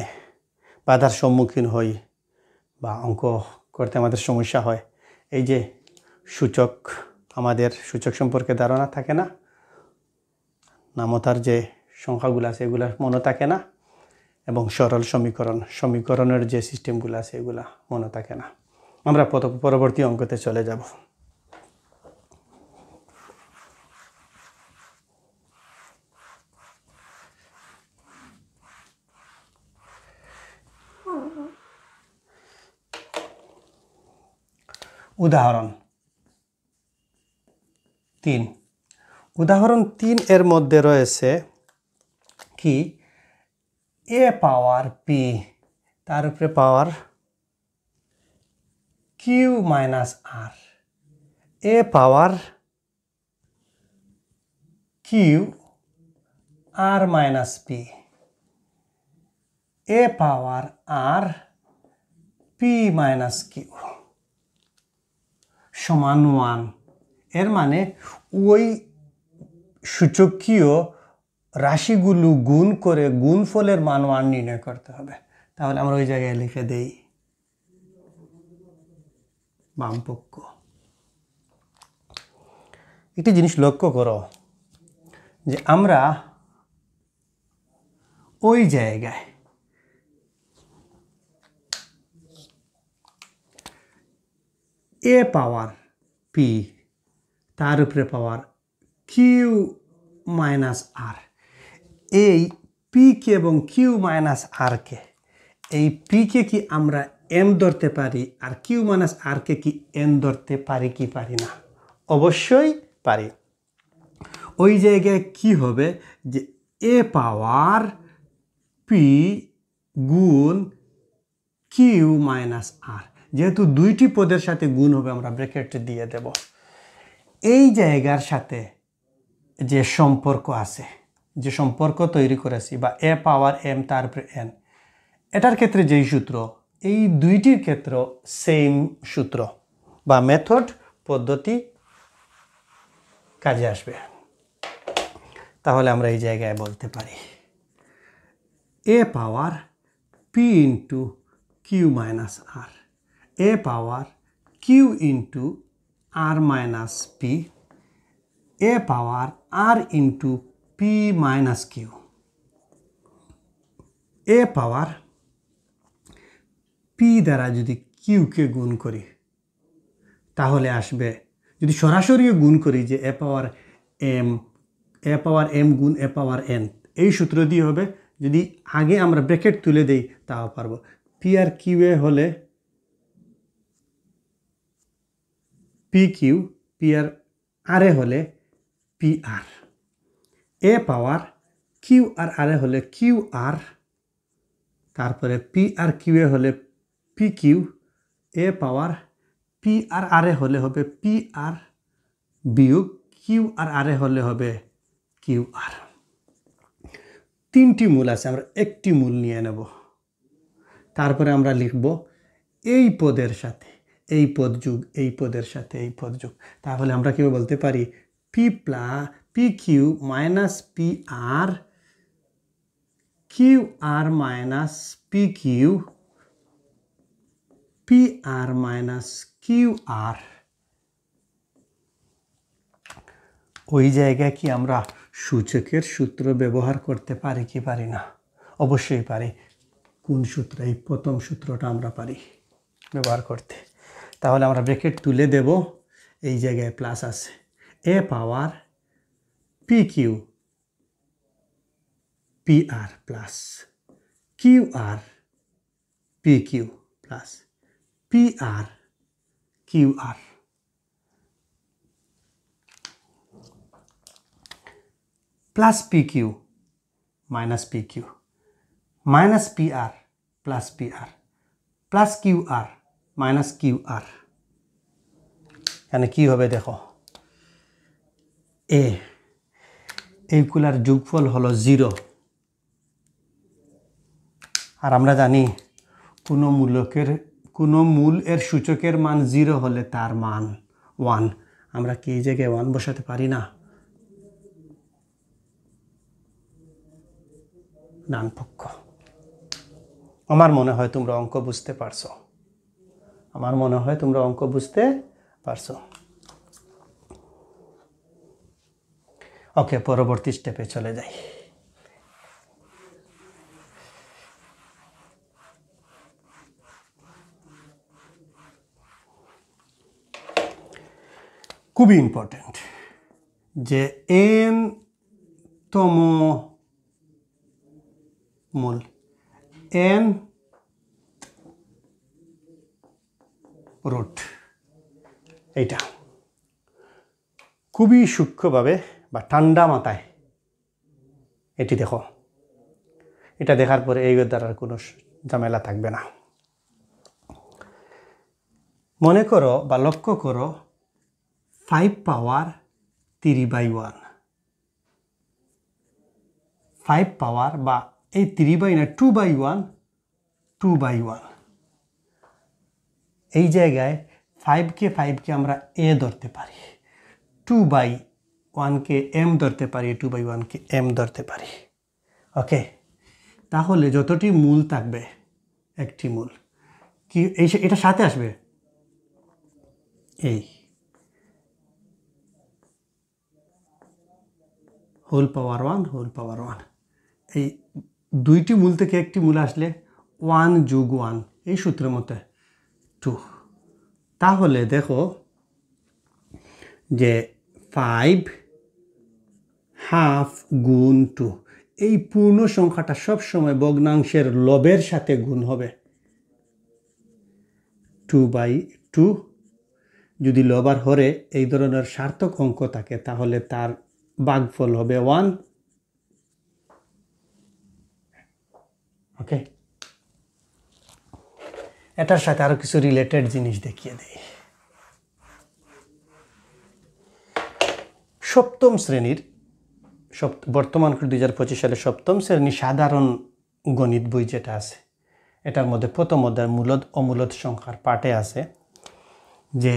বাধার সম্মুখীন হই বা অঙ্ক করতে আমাদের সমস্যা হয়, এই যে সূচক, আমাদের সূচক সম্পর্কে ধারণা থাকে না, নামতার যে সংখ্যাগুলো আছে এগুলো মনে থাকে না, এবং সরল সমীকরণের যে সিস্টেমগুলো আছে এগুলা মনে থাকে না। আমরা পরবর্তী অঙ্কতে চলে যাব। উদাহরণ 3। উদাহরণ 3 এর মধ্যে রয়েছে কি a পাওয়ার p, তার উপরে পাওয়ার q minus r, a power q r minus p, a power r p minus q সমান 1। এর মানে ওই সূচকীয় রাশিগুলো গুণ করে গুণফলের মান 1 নির্ণয় করতে হবে। তাহলে আমরা ওই জায়গায় লিখে দেই বামপক্ষ। একটি জিনিস লক্ষ্য করো যে আমরা ওই জায়গায় a পাওয়ার p, তার উপরে পাওয়ার q মাইনাস r, এই p কে এবং q মাইনাস r কে, এই p কে কি আমরা m ধরতে পারি আর q মাইনাস r কে কি n ধরতে পারি কি পারি না? অবশ্যই পারি। ওই জায়গায় কি হবে যে a পাওয়ার p গুণ q মাইনাস r, যেহেতু দুইটি পদের সাথে গুণ হবে আমরা ব্র্যাকেট দিয়ে দেব। এই জায়গার সাথে যে সম্পর্ক আছে, যে সম্পর্ক তৈরি করেছি, বা a পাওয়ার m তার উপরে n, এটার ক্ষেত্রে যেই সূত্র, এই দুইটির ক্ষেত্রে সেম সূত্র বা মেথড পদ্ধতি কাজে আসবে। তাহলে আমরা এই জায়গায় বলতে পারি a power p into q minus r, a power q into r minus p, a power r into p minus q, a power p দ্বারা যদি q কে গুণ করি তাহলে আসবে, যদি সরাসরি গুণ করি যে a পাওয়ার m গুণ a পাওয়ার n, এই সূত্র দিয়ে হবে। যদি আগে আমরা ব্র্যাকেট তুলে দেই তাও পারবো। p আর q এ হলে pq, p আর r এ হলে pr, a power q R r এ হলে qr, তারপরে p আর q এ হলে pq, a power p R r এ হলে হবে pr বিয়োগ q আর r এ হলে হবে qr। তিনটি মূল আছে, আমরা একটি মূল নিয়ে নেব। তারপরে আমরা লিখব এই পদের সাথে এই পদ যোগ এই পদের সাথে এই পদ যোগ। তাহলে আমরা কি বলতে পারি pq minus pr, qr minus pq, pr minus qr। ওই জায়গায় কি আমরা সূচকের সূত্র ব্যবহার করতে পারি কি পারি না? অবশ্যই পারি। কোন সূত্র? এই প্রথম সূত্রটা আমরা পারি ব্যবহার করতে। তাহলে আমরা ব্র্যাকেট তুলে দেব, এই জায়গায় প্লাস আছে, a power P Q P R plus Q R P Q plus P R Q R plus P Q minus P Q minus P R plus P R plus Q R minus Q R. এখানে কি হবে দেখো, এইগুলার যোগফল হলো 0। আর আমরা জানি কোনো মূল এর সূচকের মান 0 হলে তার মান 1। আমরা কি এই জায়গায় 1 বসাতে পারি না? ডান পক্ষ। আমার মনে হয় তোমরা অঙ্ক বুঝতে পারছো। ওকে, পরবর্তী স্টেপে চলে যাই। খুবই ইম্পর্টেন্ট যে n তম মূল, n রুট, এইটা খুবই সূক্ষ্মভাবে বা ঠান্ডা মাথায় এটি দেখো। এটা দেখার পরে এই দ্বারা কোনো ঝামেলা থাকবে না। মনে করো বা লক্ষ্য করো 5 পাওয়ার 3/1, 5 পাওয়ার বা এই 2/1 2/1। এই জায়গায় 5কে আমরা a ধরতে পারি, 2/1কে m ধরতে পারি, 2/1কে m ধরতে পারি। ওকে, তাহলে যতটি মূল থাকবে, একটি মূল কি এটা সাথে আসবে, এই হোল পাওয়ার 1 এই দুইটি মূল থেকে একটি মূল আসলে 1 যোগ 1 এই সূত্রের মতে 2। তাহলে দেখো যে 5 হাফ গুণ 2, এই পূর্ণ সংখ্যাটা সবসময় ভগ্নাংশের লবের সাথে গুণ হবে। 2/2 যদি লব আর হরে এই ধরনের সার্থক অঙ্ক থাকে তাহলে তার ভাগফল হবে 1। ওকে, এটার সাথে আরো কিছু রিলেটেড জিনিস দেখিয়ে দেই। সপ্তম শ্রেণীর বর্তমান 2025 সালে সপ্তম শ্রেণীর সাধারণ গণিত বই যেটা আছে, এটার মধ্যে প্রথম অধ্যায় মূলদ অমূলদ সংখ্যার পাঠে আছে যে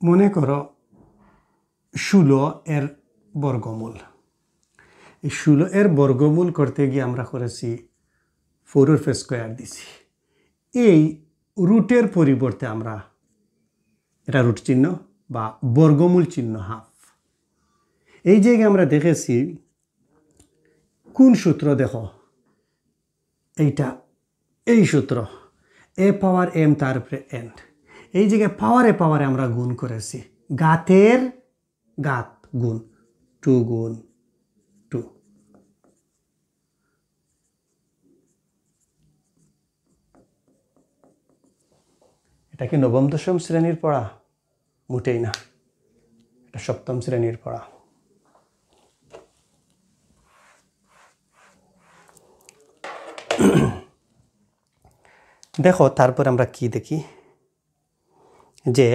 মনে করো 16 এর বর্গমূল। এই 16 এর বর্গমূল করতে গিয়ে আমরা করেছি 4 দিছি। এই রুটের পরিবর্তে আমরা এটা রুট চিহ্ন বা বর্গমূল চিহ্ন হাফ। এই জায়গায় আমরা দেখেছি কোন সূত্র, দেখো এইটা, এই সূত্র a পাওয়ার m তার উপরে n। এই জায়গায় পাওয়ারে আমরা গুণ করেছি, ঘাতের ঘাত গুণ 2 গুণ 2। এটা কি নবম দশম শ্রেণীর পড়া? মোটেই না, এটা সপ্তম শ্রেণীর পড়া। দেখো তারপর আমরা কি দেখি যে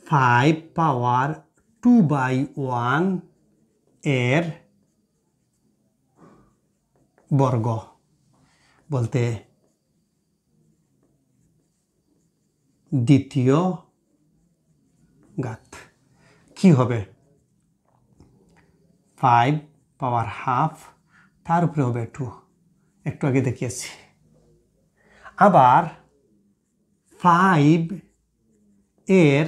5 পাওয়ার 2/1 এর বর্গ বলতে দ্বিতীয় ঘাত কি হবে, 5 পাওয়ার হাফ তার উপরে হবে 2, একটু আগে দেখিয়েছি। আবার 5 এর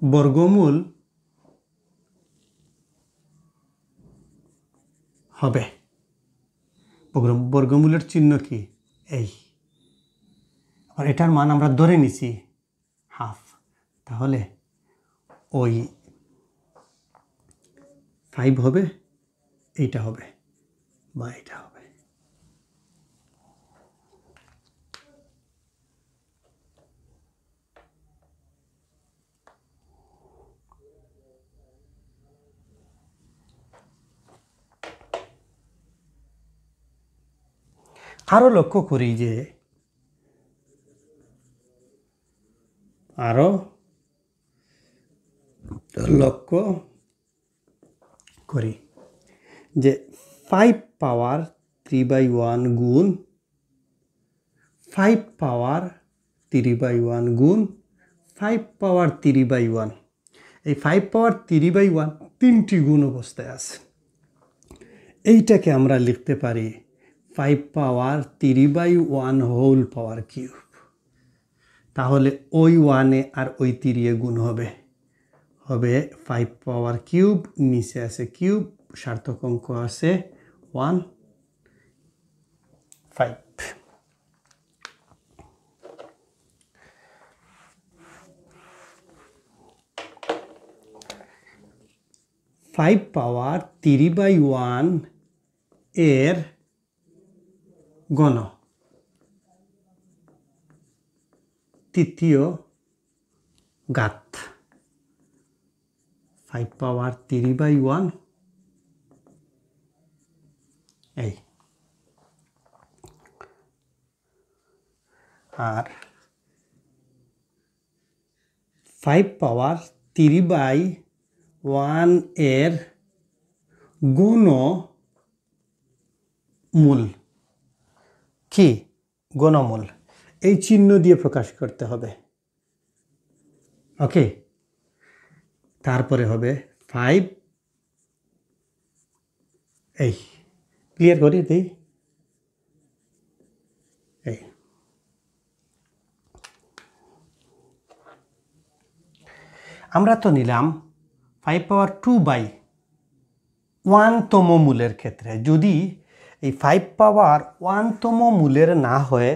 বর্গমূল হবে বর্গমূলের চিহ্ন কি এই, আর এটার মান আমরা ধরে নিছি হাফ, তাহলে ওই 5 হবে, এইটা হবে বা এটা হবে। আরো লক্ষ্য করি যে যে 5 পাওয়ার 3/1 গুণ 5 পাওয়ার 3/1 গুণ 5 পাওয়ার 3/1, এই 5 পাওয়ার 3/1 তিনটি গুণ অবস্থায় আছে। এইটাকে আমরা লিখতে পারি 5 পাওয়ার 3/1 হোল পাওয়ার কিউব। তাহলে ওই 1 আর ওই 3 গুণ হবে 5 পাওয়ার কিউব, নিচে আছে কিউব, সার্থক অঙ্ক আছে 1 5। 5 পাওয়ার 3/1 এর ঘন তৃতীয় ঘাত, 5 পাওয়ার 3/1 এই, আর 5 পাওয়ার 3/1 এর ঘনমূল কি, ঘনমূল এই চিহ্ন দিয়ে প্রকাশ করতে হবে। ওকে, তারপরে হবে 5 এই, ক্লিয়ার করি দিই এই, আমরা তো নিলাম 5 পাওয়ার 2/1 তম মূলের ক্ষেত্রে, যদি এই 5 পাওয়ার 1 তম মূলের না হয়,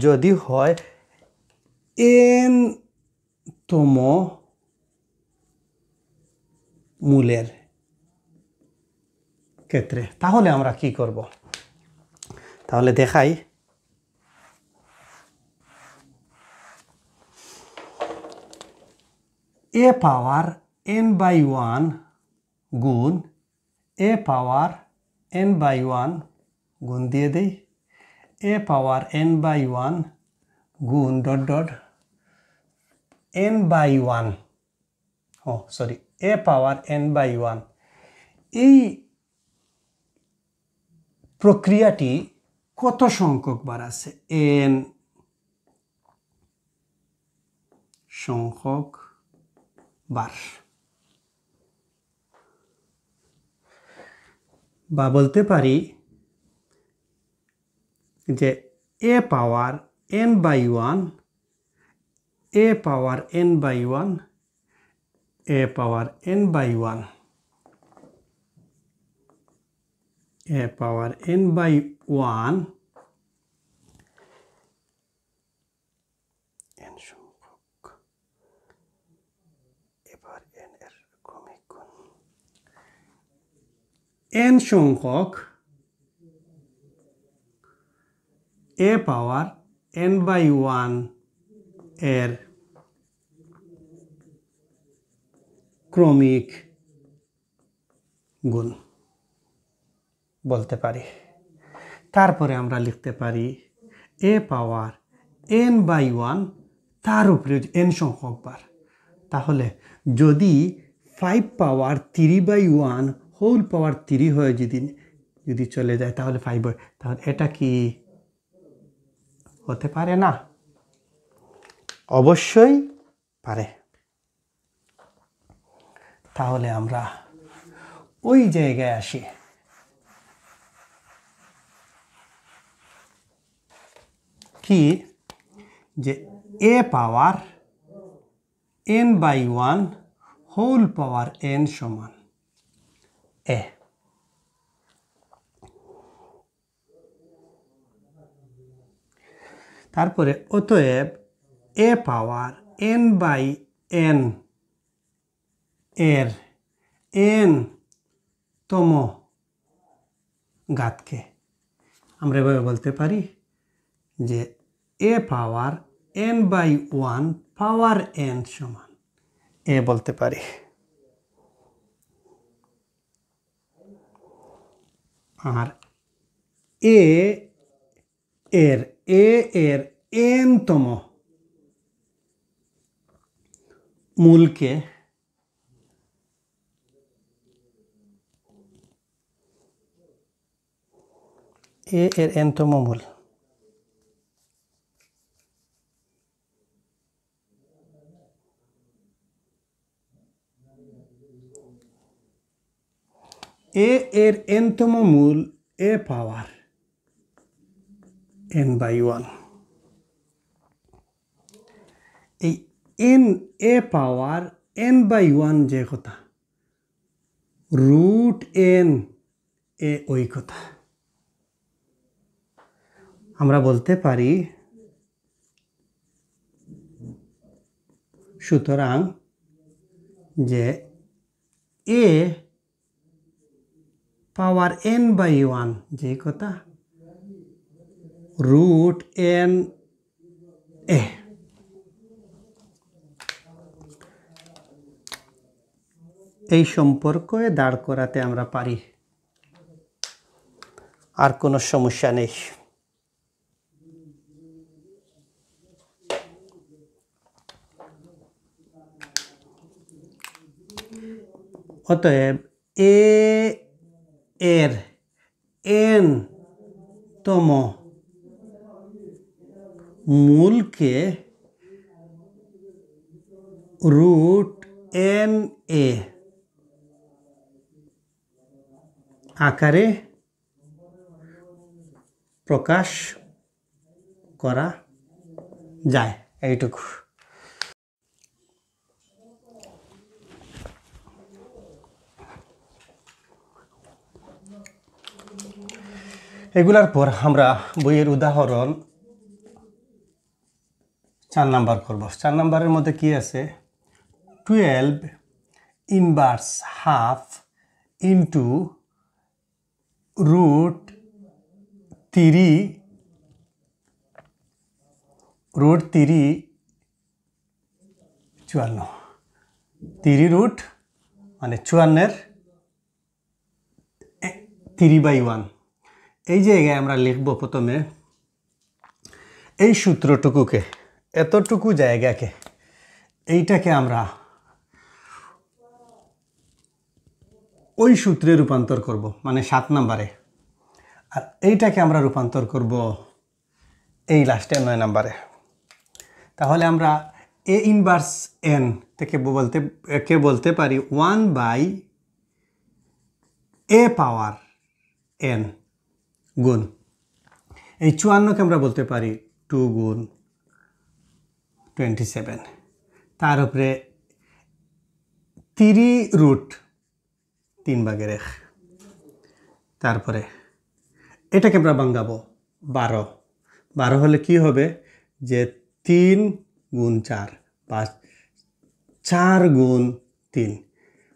যদি হয় n তম মূলের ক্ষেত্রে, তাহলে আমরা কি করব? তাহলে দেখাই, a পাওয়ার n/1 গুণ a পাওয়ার n/1 গুণ দিয়ে দেই, a পাওয়ার n/1 গুণ dot dot n/1, a power n/1। এই প্রক্রিয়াটি কত সংখ্যক বার আছে? n সংখ্যক বার, বা বলতে পারি যে a power n/1, a power n/1, a power n/1, a power n/1 n সংখ্যক, এবার n এর ক্রমিক গুণ, n সংখ্যক a পাওয়ার n/1 এর ক্রমিক গুণ বলতে পারি। তারপরে আমরা লিখতে পারি a পাওয়ার n/1 তার উপরে n সংখ্যক বার, তাহলে যদি 5 পাওয়ার 3/1 হোল পাওয়ার 3 হয়ে যদি চলে যায়, তাহলে 5 হয়, তাহলে এটা কি হতে পারে না? অবশ্যই পারে। তাহলে আমরা ওই জায়গায় আসি, কি যে a power n/1 whole power n সমান a, তারপরে অতএব a power n by n এর n তম ঘাতকে আমরা এভাবে বলতে পারি যে a power n by 1 power n সমান এ বলতে পারি। আর এ এর n তম মূলকে এর n তম মূল এর n তম মূল এ পাওয়ার n বাই 1। এই n a power n by 1 যে কথা রুট n এ ওই কথা আমরা বলতে পারি। সুতরাং যে এ পাওয়ার n বাই 1 যে কথা রুট n এ। এই সম্পর্কে দাঁড় করাতে আমরা পারি, আর কোনো সমস্যা নেই। অতএব এর n তম মূলকে রুট n এ আকারে প্রকাশ করা যায়। এইটুকু। এগুলার পর আমরা বইয়ের উদাহরণ 4 নাম্বার করব। 4 নাম্বারের মধ্যে কি আছে? 12 inverse half into root 3 54। 3 root মানে 54 3 বাই 1। এই জায়গায় আমরা লিখব প্রথমে এই সূত্রটুকুকে, এতটুকু জায়গাকে, এইটাকে আমরা ওই সূত্রে রূপান্তর করব, মানে 7 নাম্বারে। আর এইটাকে আমরা রূপান্তর করব এই লাস্টে 9 নাম্বারে। তাহলে আমরা এ ইনভার্স n থেকে বলতে পারি 1 বাই এ পাওয়ার n গুণ এই 54কে আমরা বলতে পারি 2 গুণ 27। তার উপরে 3 রুট 3/1। তারপরে এটাকে আমরা ভাঙাবো 12 হলে কি হবে যে 3 গুণ 4 5 4 গুণ 3।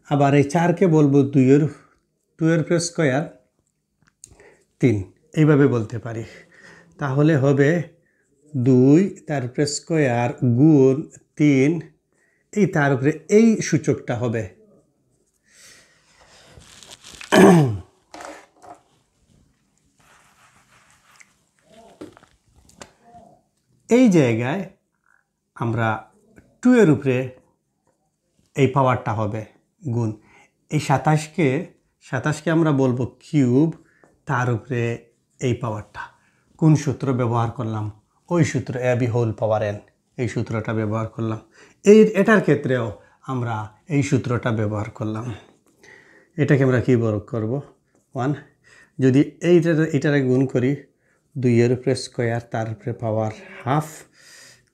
আবার এই 4কে বলবো 2 এর স্কয়ার 3, এইভাবে বলতে পারি। তাহলে হবে 2 তার উপরে স্কয়ার গুণ 3, এই তার উপরে এই সূচকটা হবে। এই জায়গায় আমরা 2 এর উপরে এই পাওয়ারটা হবে গুণ এই 27কে আমরা বলবো কিউব, তার উপরে এই পাওয়ারটা। কোন সূত্র ব্যবহার করলাম? ওই সূত্র ab হোল পাওয়ার n, এই সূত্রটা ব্যবহার করলাম। এটার ক্ষেত্রেও আমরা এই সূত্রটা ব্যবহার করলাম। এটাকে আমরা কি বর্গ করব 1। যদি এইটারে গুণ করি 2 এর উপরে স্কয়ার তার উপরে পাওয়ার হাফ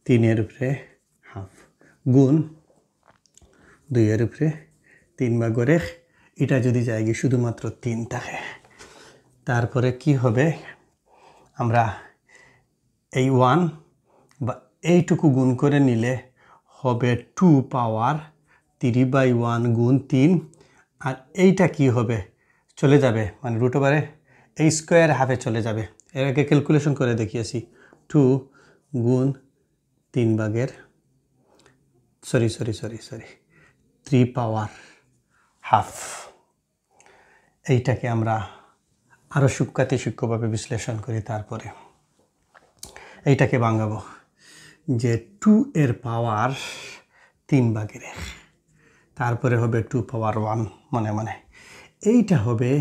3 এর উপরে হাফ গুণ 2 এর উপরে 3/1। এটা যদি জায়গা শুধুমাত্র 3 থাকে, তারপরে কি হবে আমরা এই 1 এইটুকু গুণ করে নিলে হবে 2 পাওয়ার 3/1 গুণ 3, আর এইটা কি হবে, চলে যাবে মানে রুট ওভারে এই স্কোয়ার হাফে চলে যাবে। এর আগে ক্যালকুলেশন করে দেখিয়েছি, 2 গুণ 3 ভাগের 3 পাওয়ার হাফ। এইটাকে আমরা আরও সূক্ষ্মভাবে বিশ্লেষণ করি। তারপরে এইটাকে ভাঙাবো যে 2 এর পাওয়ার 3 ভাগের 1, তারপরে হবে 2 পাওয়ার 1 মানে এইটা হবে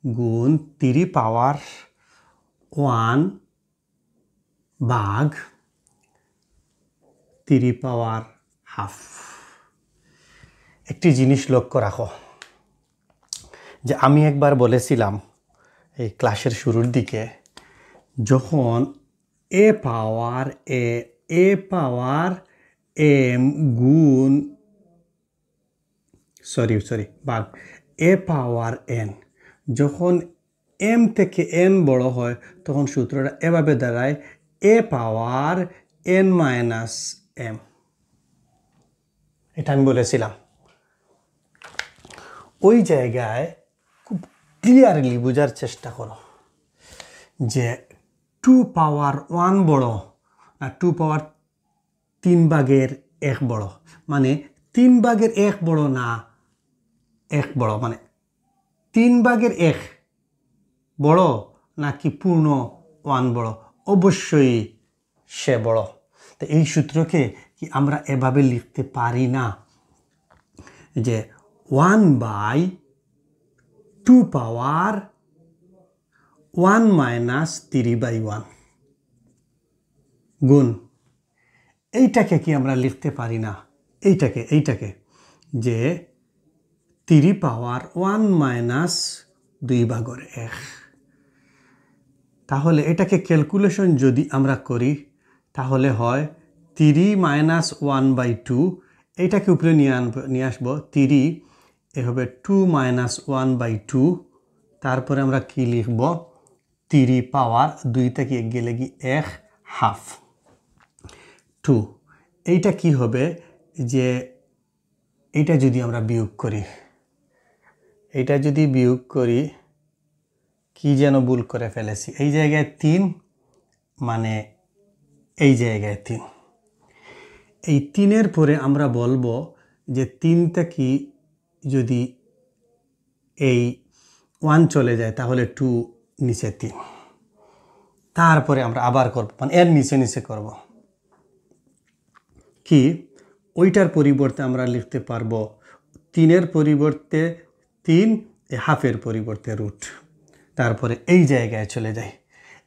গুণ 3 পাওয়ার 1 ভাগ 3 পাওয়ার হাফ। একটি জিনিস লক্ষ্য রাখো যে আমি একবার বলেছিলাম এই ক্লাসের শুরুর দিকে, যখন এ পাওয়ার এম গুণ ভাগ এ পাওয়ার এন, যখন এম থেকে এন বড় হয় তখন সূত্রটা এভাবে দাঁড়ায় এ পাওয়ার এন মাইনাস এম। এটা আমি বলেছিলাম। ওই জায়গায় খুব ক্লিয়ারলি বোঝার চেষ্টা করো যে 2 পাওয়ার 1 বড় না 2 পাওয়ার 3 ভাগের 1 বড়, মানে 3 ভাগের 1 বড় না 1 বড়, মানে 3 ভাগের 1 বড় নাকি পূর্ণ 1 বড়, অবশ্যই সে বড়। তো এই সূত্রকে কি আমরা এভাবে লিখতে পারি না যে 1/2 পাওয়ার 1 মাইনাস 3/1 গুণ, এইটাকে কি আমরা লিখতে পারি না, এইটাকে যে 3 পাওয়ার 1 মাইনাস 2/1। তাহলে এটাকে ক্যালকুলেশন যদি আমরা করি তাহলে হয় 3 মাইনাস 1/2, এইটাকে উপরে নিয়ে আসবো 3, এ হবে 2 মাইনাস 1/2, তারপরে আমরা কি লিখব 3 পাওয়ার 2 থেকে গেলে কি 1 হাফ 2। এইটা কি হবে যে এইটা যদি আমরা বিয়োগ করি, কি যেন ভুল করে ফেলেছি, এই জায়গায় 3 মানে এই জায়গায় 3, এই 3-এর পরে আমরা বলবো যে 3 থেকে যদি এই 1 চলে যায় তাহলে 2 নিচে 3, তারপরে আমরা আবার করব মানে এর নিচে করব কি, ওইটার পরিবর্তে আমরা লিখতে পারবো 3-এর পরিবর্তে 3, হাফের পরিবর্তে রুট, তারপরে এই জায়গায় চলে যায়।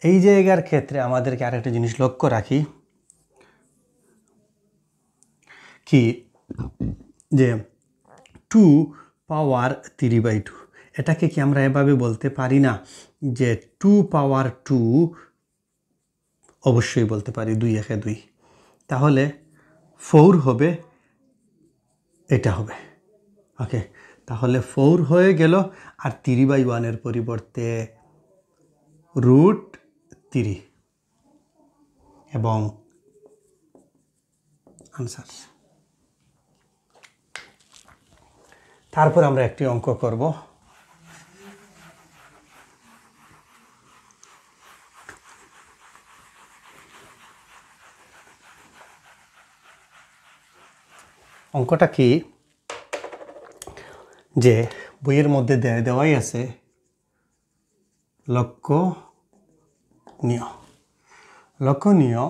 এই জায়গার ক্ষেত্রে আমাদেরকে আরেকটা জিনিস লক্ষ্য রাখি কি, যে 2 পাওয়ার 3/2, এটাকে কি আমরা এভাবে বলতে পারি না যে 2 পাওয়ার 2, অবশ্যই বলতে পারি 2 একে 2, তাহলে 4 হবে, এটা হবে ওকে। তাহলে 4 হয়ে গেল, আর 3/1 এর পরিবর্তে রুট 3 এবং আনসার। তারপর আমরা একটি অঙ্ক করব। অঙ্কটা কি, যে বইয়ের মধ্যে দেওয়াই আছে লক্ষণীয়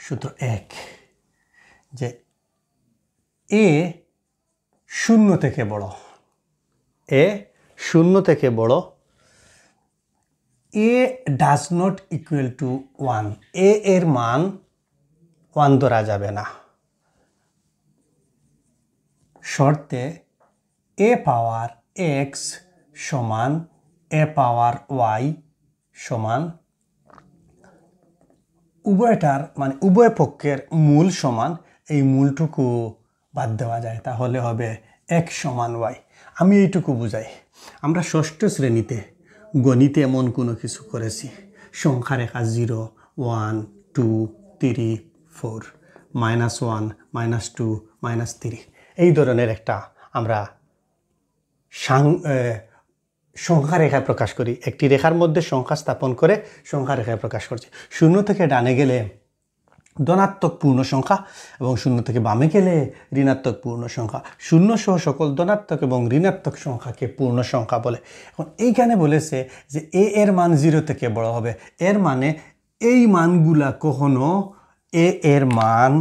সূত্র 1, যে এ 0 থেকে বড়, এ ডাজ নট ইকুয়াল টু 1, এ এর মান 1 ধরা যাবে না, শর্তে এ পাওয়ার এক্স সমান এ পাওয়ার ওয়াই সমান উভয়টার মানে উভয় পক্ষের মূল সমান, এই মূলটুকু বাদ দেওয়া যায়, তাহলে হবে x সমান y। আমি এইটুকু বুঝাই। আমরা ষষ্ঠ শ্রেণীতে গণিতে এমন কোনো কিছু করেছি, সংখ্যা রেখা 0, 1, 2, 3, 4, -1 -2 -3 এই ধরনের একটা আমরা সংখ্যা রেখায় প্রকাশ করি। একটি রেখার মধ্যে সংখ্যা স্থাপন করে সংখ্যা রেখায় প্রকাশ করছি। 0 থেকে ডানে গেলে ধনাত্মক পূর্ণ সংখ্যা এবং 0 থেকে বামে গেলে ঋণাত্মক পূর্ণ সংখ্যা। 0 সহ সকল ধনাত্মক এবং ঋণাত্মক সংখ্যাকে পূর্ণ সংখ্যা বলে। এখন এইখানে বলেছে যে এর মান 0 থেকে বড় হবে, এর মানে এই মানগুলা কখনো এর মান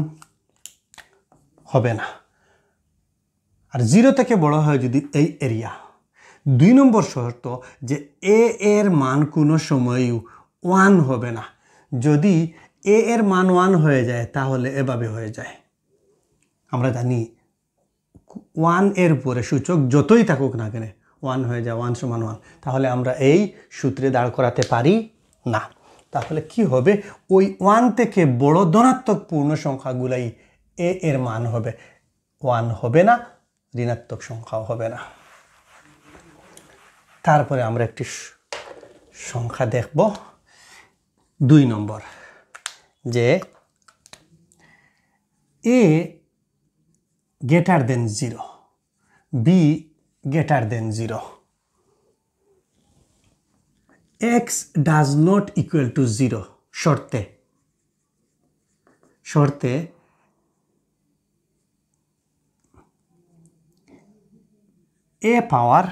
হবে না। আর 0 থেকে বড় হয় যদি এই এরিয়া। 2 নম্বর শর্ত যে এর মান কোনো সময়ই 1 হবে না। যদি এর মান 1 হয়ে যায় তাহলে এভাবে হয়ে যায়। আমরা জানি 1 এর উপরে সূচক যতই থাকুক না কেন 1 হয়ে যায়, 1 সমান 1। তাহলে আমরা এই সূত্রে দাঁড় করাতে পারি না। তাহলে কি হবে, ওই 1 থেকে বড় ধনাত্মক পূর্ণ সংখ্যাগুলাই এর মান হবে, 1 হবে না, ঋণাত্মক সংখ্যাও হবে না। তারপরে আমরা একটি সংখ্যা দেখব 2 নম্বর, যে a greater than 0, b greater than 0, x does not equal to 0 শর্তে a power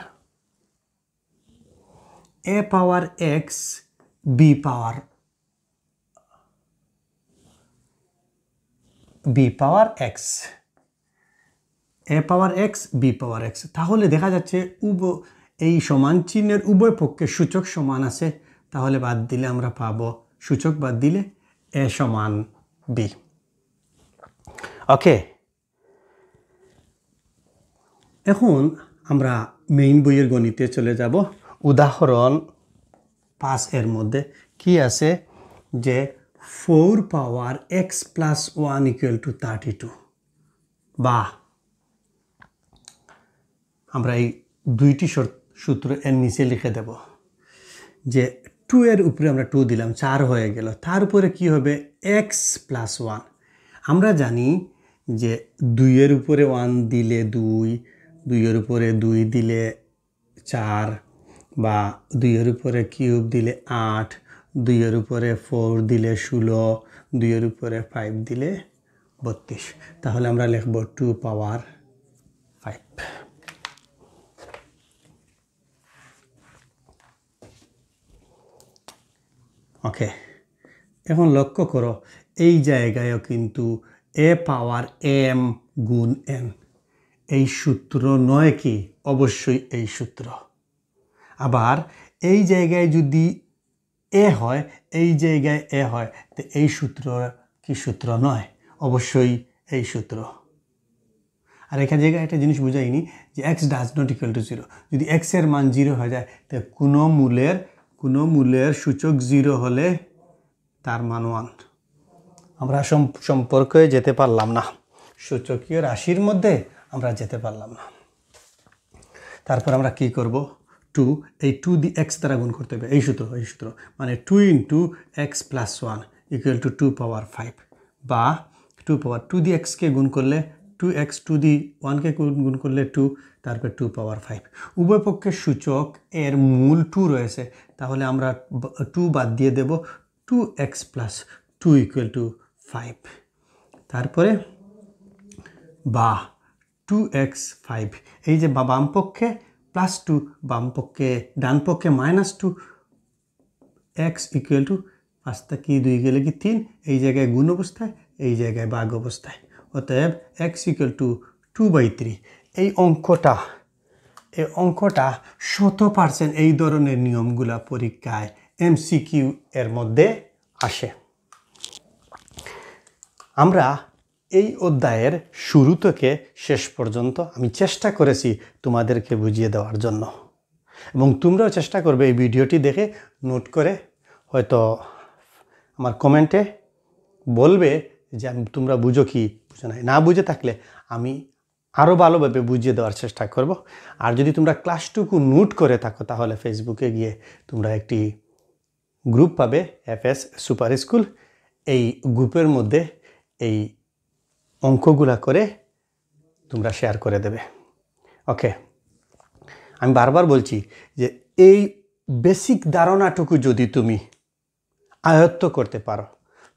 x b power x, a power x b power x। তাহলে দেখা যাচ্ছে এই সমান চিহ্নের উভয় পক্ষে সূচক সমান আছে। তাহলে বাদ দিলে আমরা পাবো, সূচক বাদ দিলে a সমান b। ওকে, এখন আমরা মেইন বইয়ের গণিতে চলে যাব। উদাহরণ 5 এর মধ্যে কি আছে, যে 4 power x plus 1 equal to 32, বা আমরা এই দুইটি সূত্র এর নিচে লিখে দেব। যে 2 এর উপরে আমরা 2 দিলাম, 4 হয়ে গেল। তার উপরে কি হবে, x plus 1। আমরা জানি যে 2 এর উপরে 1 দিলে 2, 2 এর উপরে 2 দিলে 4, বা 2 এর উপরে কিউব দিলে 8, 2 এর উপরে 4 দিলে 16, 2 এর উপরে 5 দিলে 32। তাহলে আমরা লিখব 2 power 5। ওকে, এখন লক্ষ্য করো এই জায়গায়ও কিন্তু a পাওয়ার m গুণ n, এই সূত্র নয় কি? অবশ্যই এই সূত্র। আবার এই জায়গায় যদি a হয়, এই জায়গায় a হয়, তো এই সূত্র কি সূত্র নয়? অবশ্যই এই সূত্র। আর এখানে জায়গায় একটা জিনিস বুঝাইনি, যে x does not equal to 0। যদি x এর মান 0 হয়ে যায়, তো কোনো মূলের সূচক 0 হলে তার মান 1। আমরা সম্পর্কে যেতে পারলাম না, সূচকীয় রাশির মধ্যে আমরা যেতে পারলাম না। তারপর আমরা কি করব, 2, এই 2 দিয়ে x দ্বারা গুণ করতে হবে, এই সূত্র মানে 2 × x plus 1 equal to 2 power 5, বা 2 power 2 দিয়ে x কে গুণ করলে 2x, 2 দিয়ে 1 কে গুণ করলে 2, তারপর 2 power 5। উভয় পক্ষের সূচক এর মূল 2 রয়েছে, তাহলে আমরা 2 বাদ দিয়ে দেব, 2x plus 2 equal to 5। তারপরে বা 2x 5, এই যে বাম পক্ষে +2, বাম পক্ষে ডান পক্ষে -2, x ইকুয়াল টু 5 থেকে 2 গেলে কি 3, এই জায়গায় গুণ অবস্থায়, এই জায়গায় ভাগ অবস্থায়। অতএব x ইকুয়াল টু 2/3। এই অঙ্কটা 100% এই ধরনের নিয়মগুলা পরীক্ষায় MCQ এর মধ্যে আসে। আমরা এই অধ্যায়ের শুরু থেকে শেষ পর্যন্ত আমি চেষ্টা করেছি তোমাদেরকে বুঝিয়ে দেওয়ার জন্য, এবং তোমরাও চেষ্টা করবে এই ভিডিওটি দেখে নোট করে, হয়তো আমার কমেন্টে বলবে যে তোমরা বুঝো কি বুঝো না বুঝে থাকলে আমি আরও ভালোভাবে বুঝিয়ে দেওয়ার চেষ্টা করব। আর যদি তোমরা ক্লাসটুকু নোট করে থাকো, তাহলে ফেসবুকে গিয়ে তোমরা একটি গ্রুপ পাবে, FS সুপার স্কুল। এই গ্রুপের মধ্যে এই অঙ্কগুলা করে তোমরা শেয়ার করে দেবে। ওকে, আমি বারবার বলছি যে এই বেসিক ধারণাটুকু যদি তুমি আয়ত্ত করতে পারো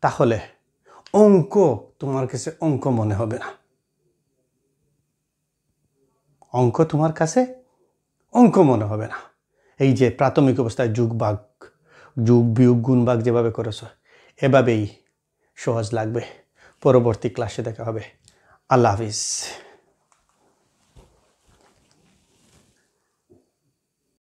তাহলে অঙ্ক তোমার কাছে অঙ্ক মনে হবে না। অঙ্ক তোমার কাছে অঙ্ক মনে হবে না। এই যে প্রাথমিক অবস্থায় যোগ বিয়োগ গুণ ভাগ যেভাবে করেছ এভাবেই সহজ লাগবে। পরবর্তী ক্লাসে দেখা হবে। আল্লাহ হাফিজ।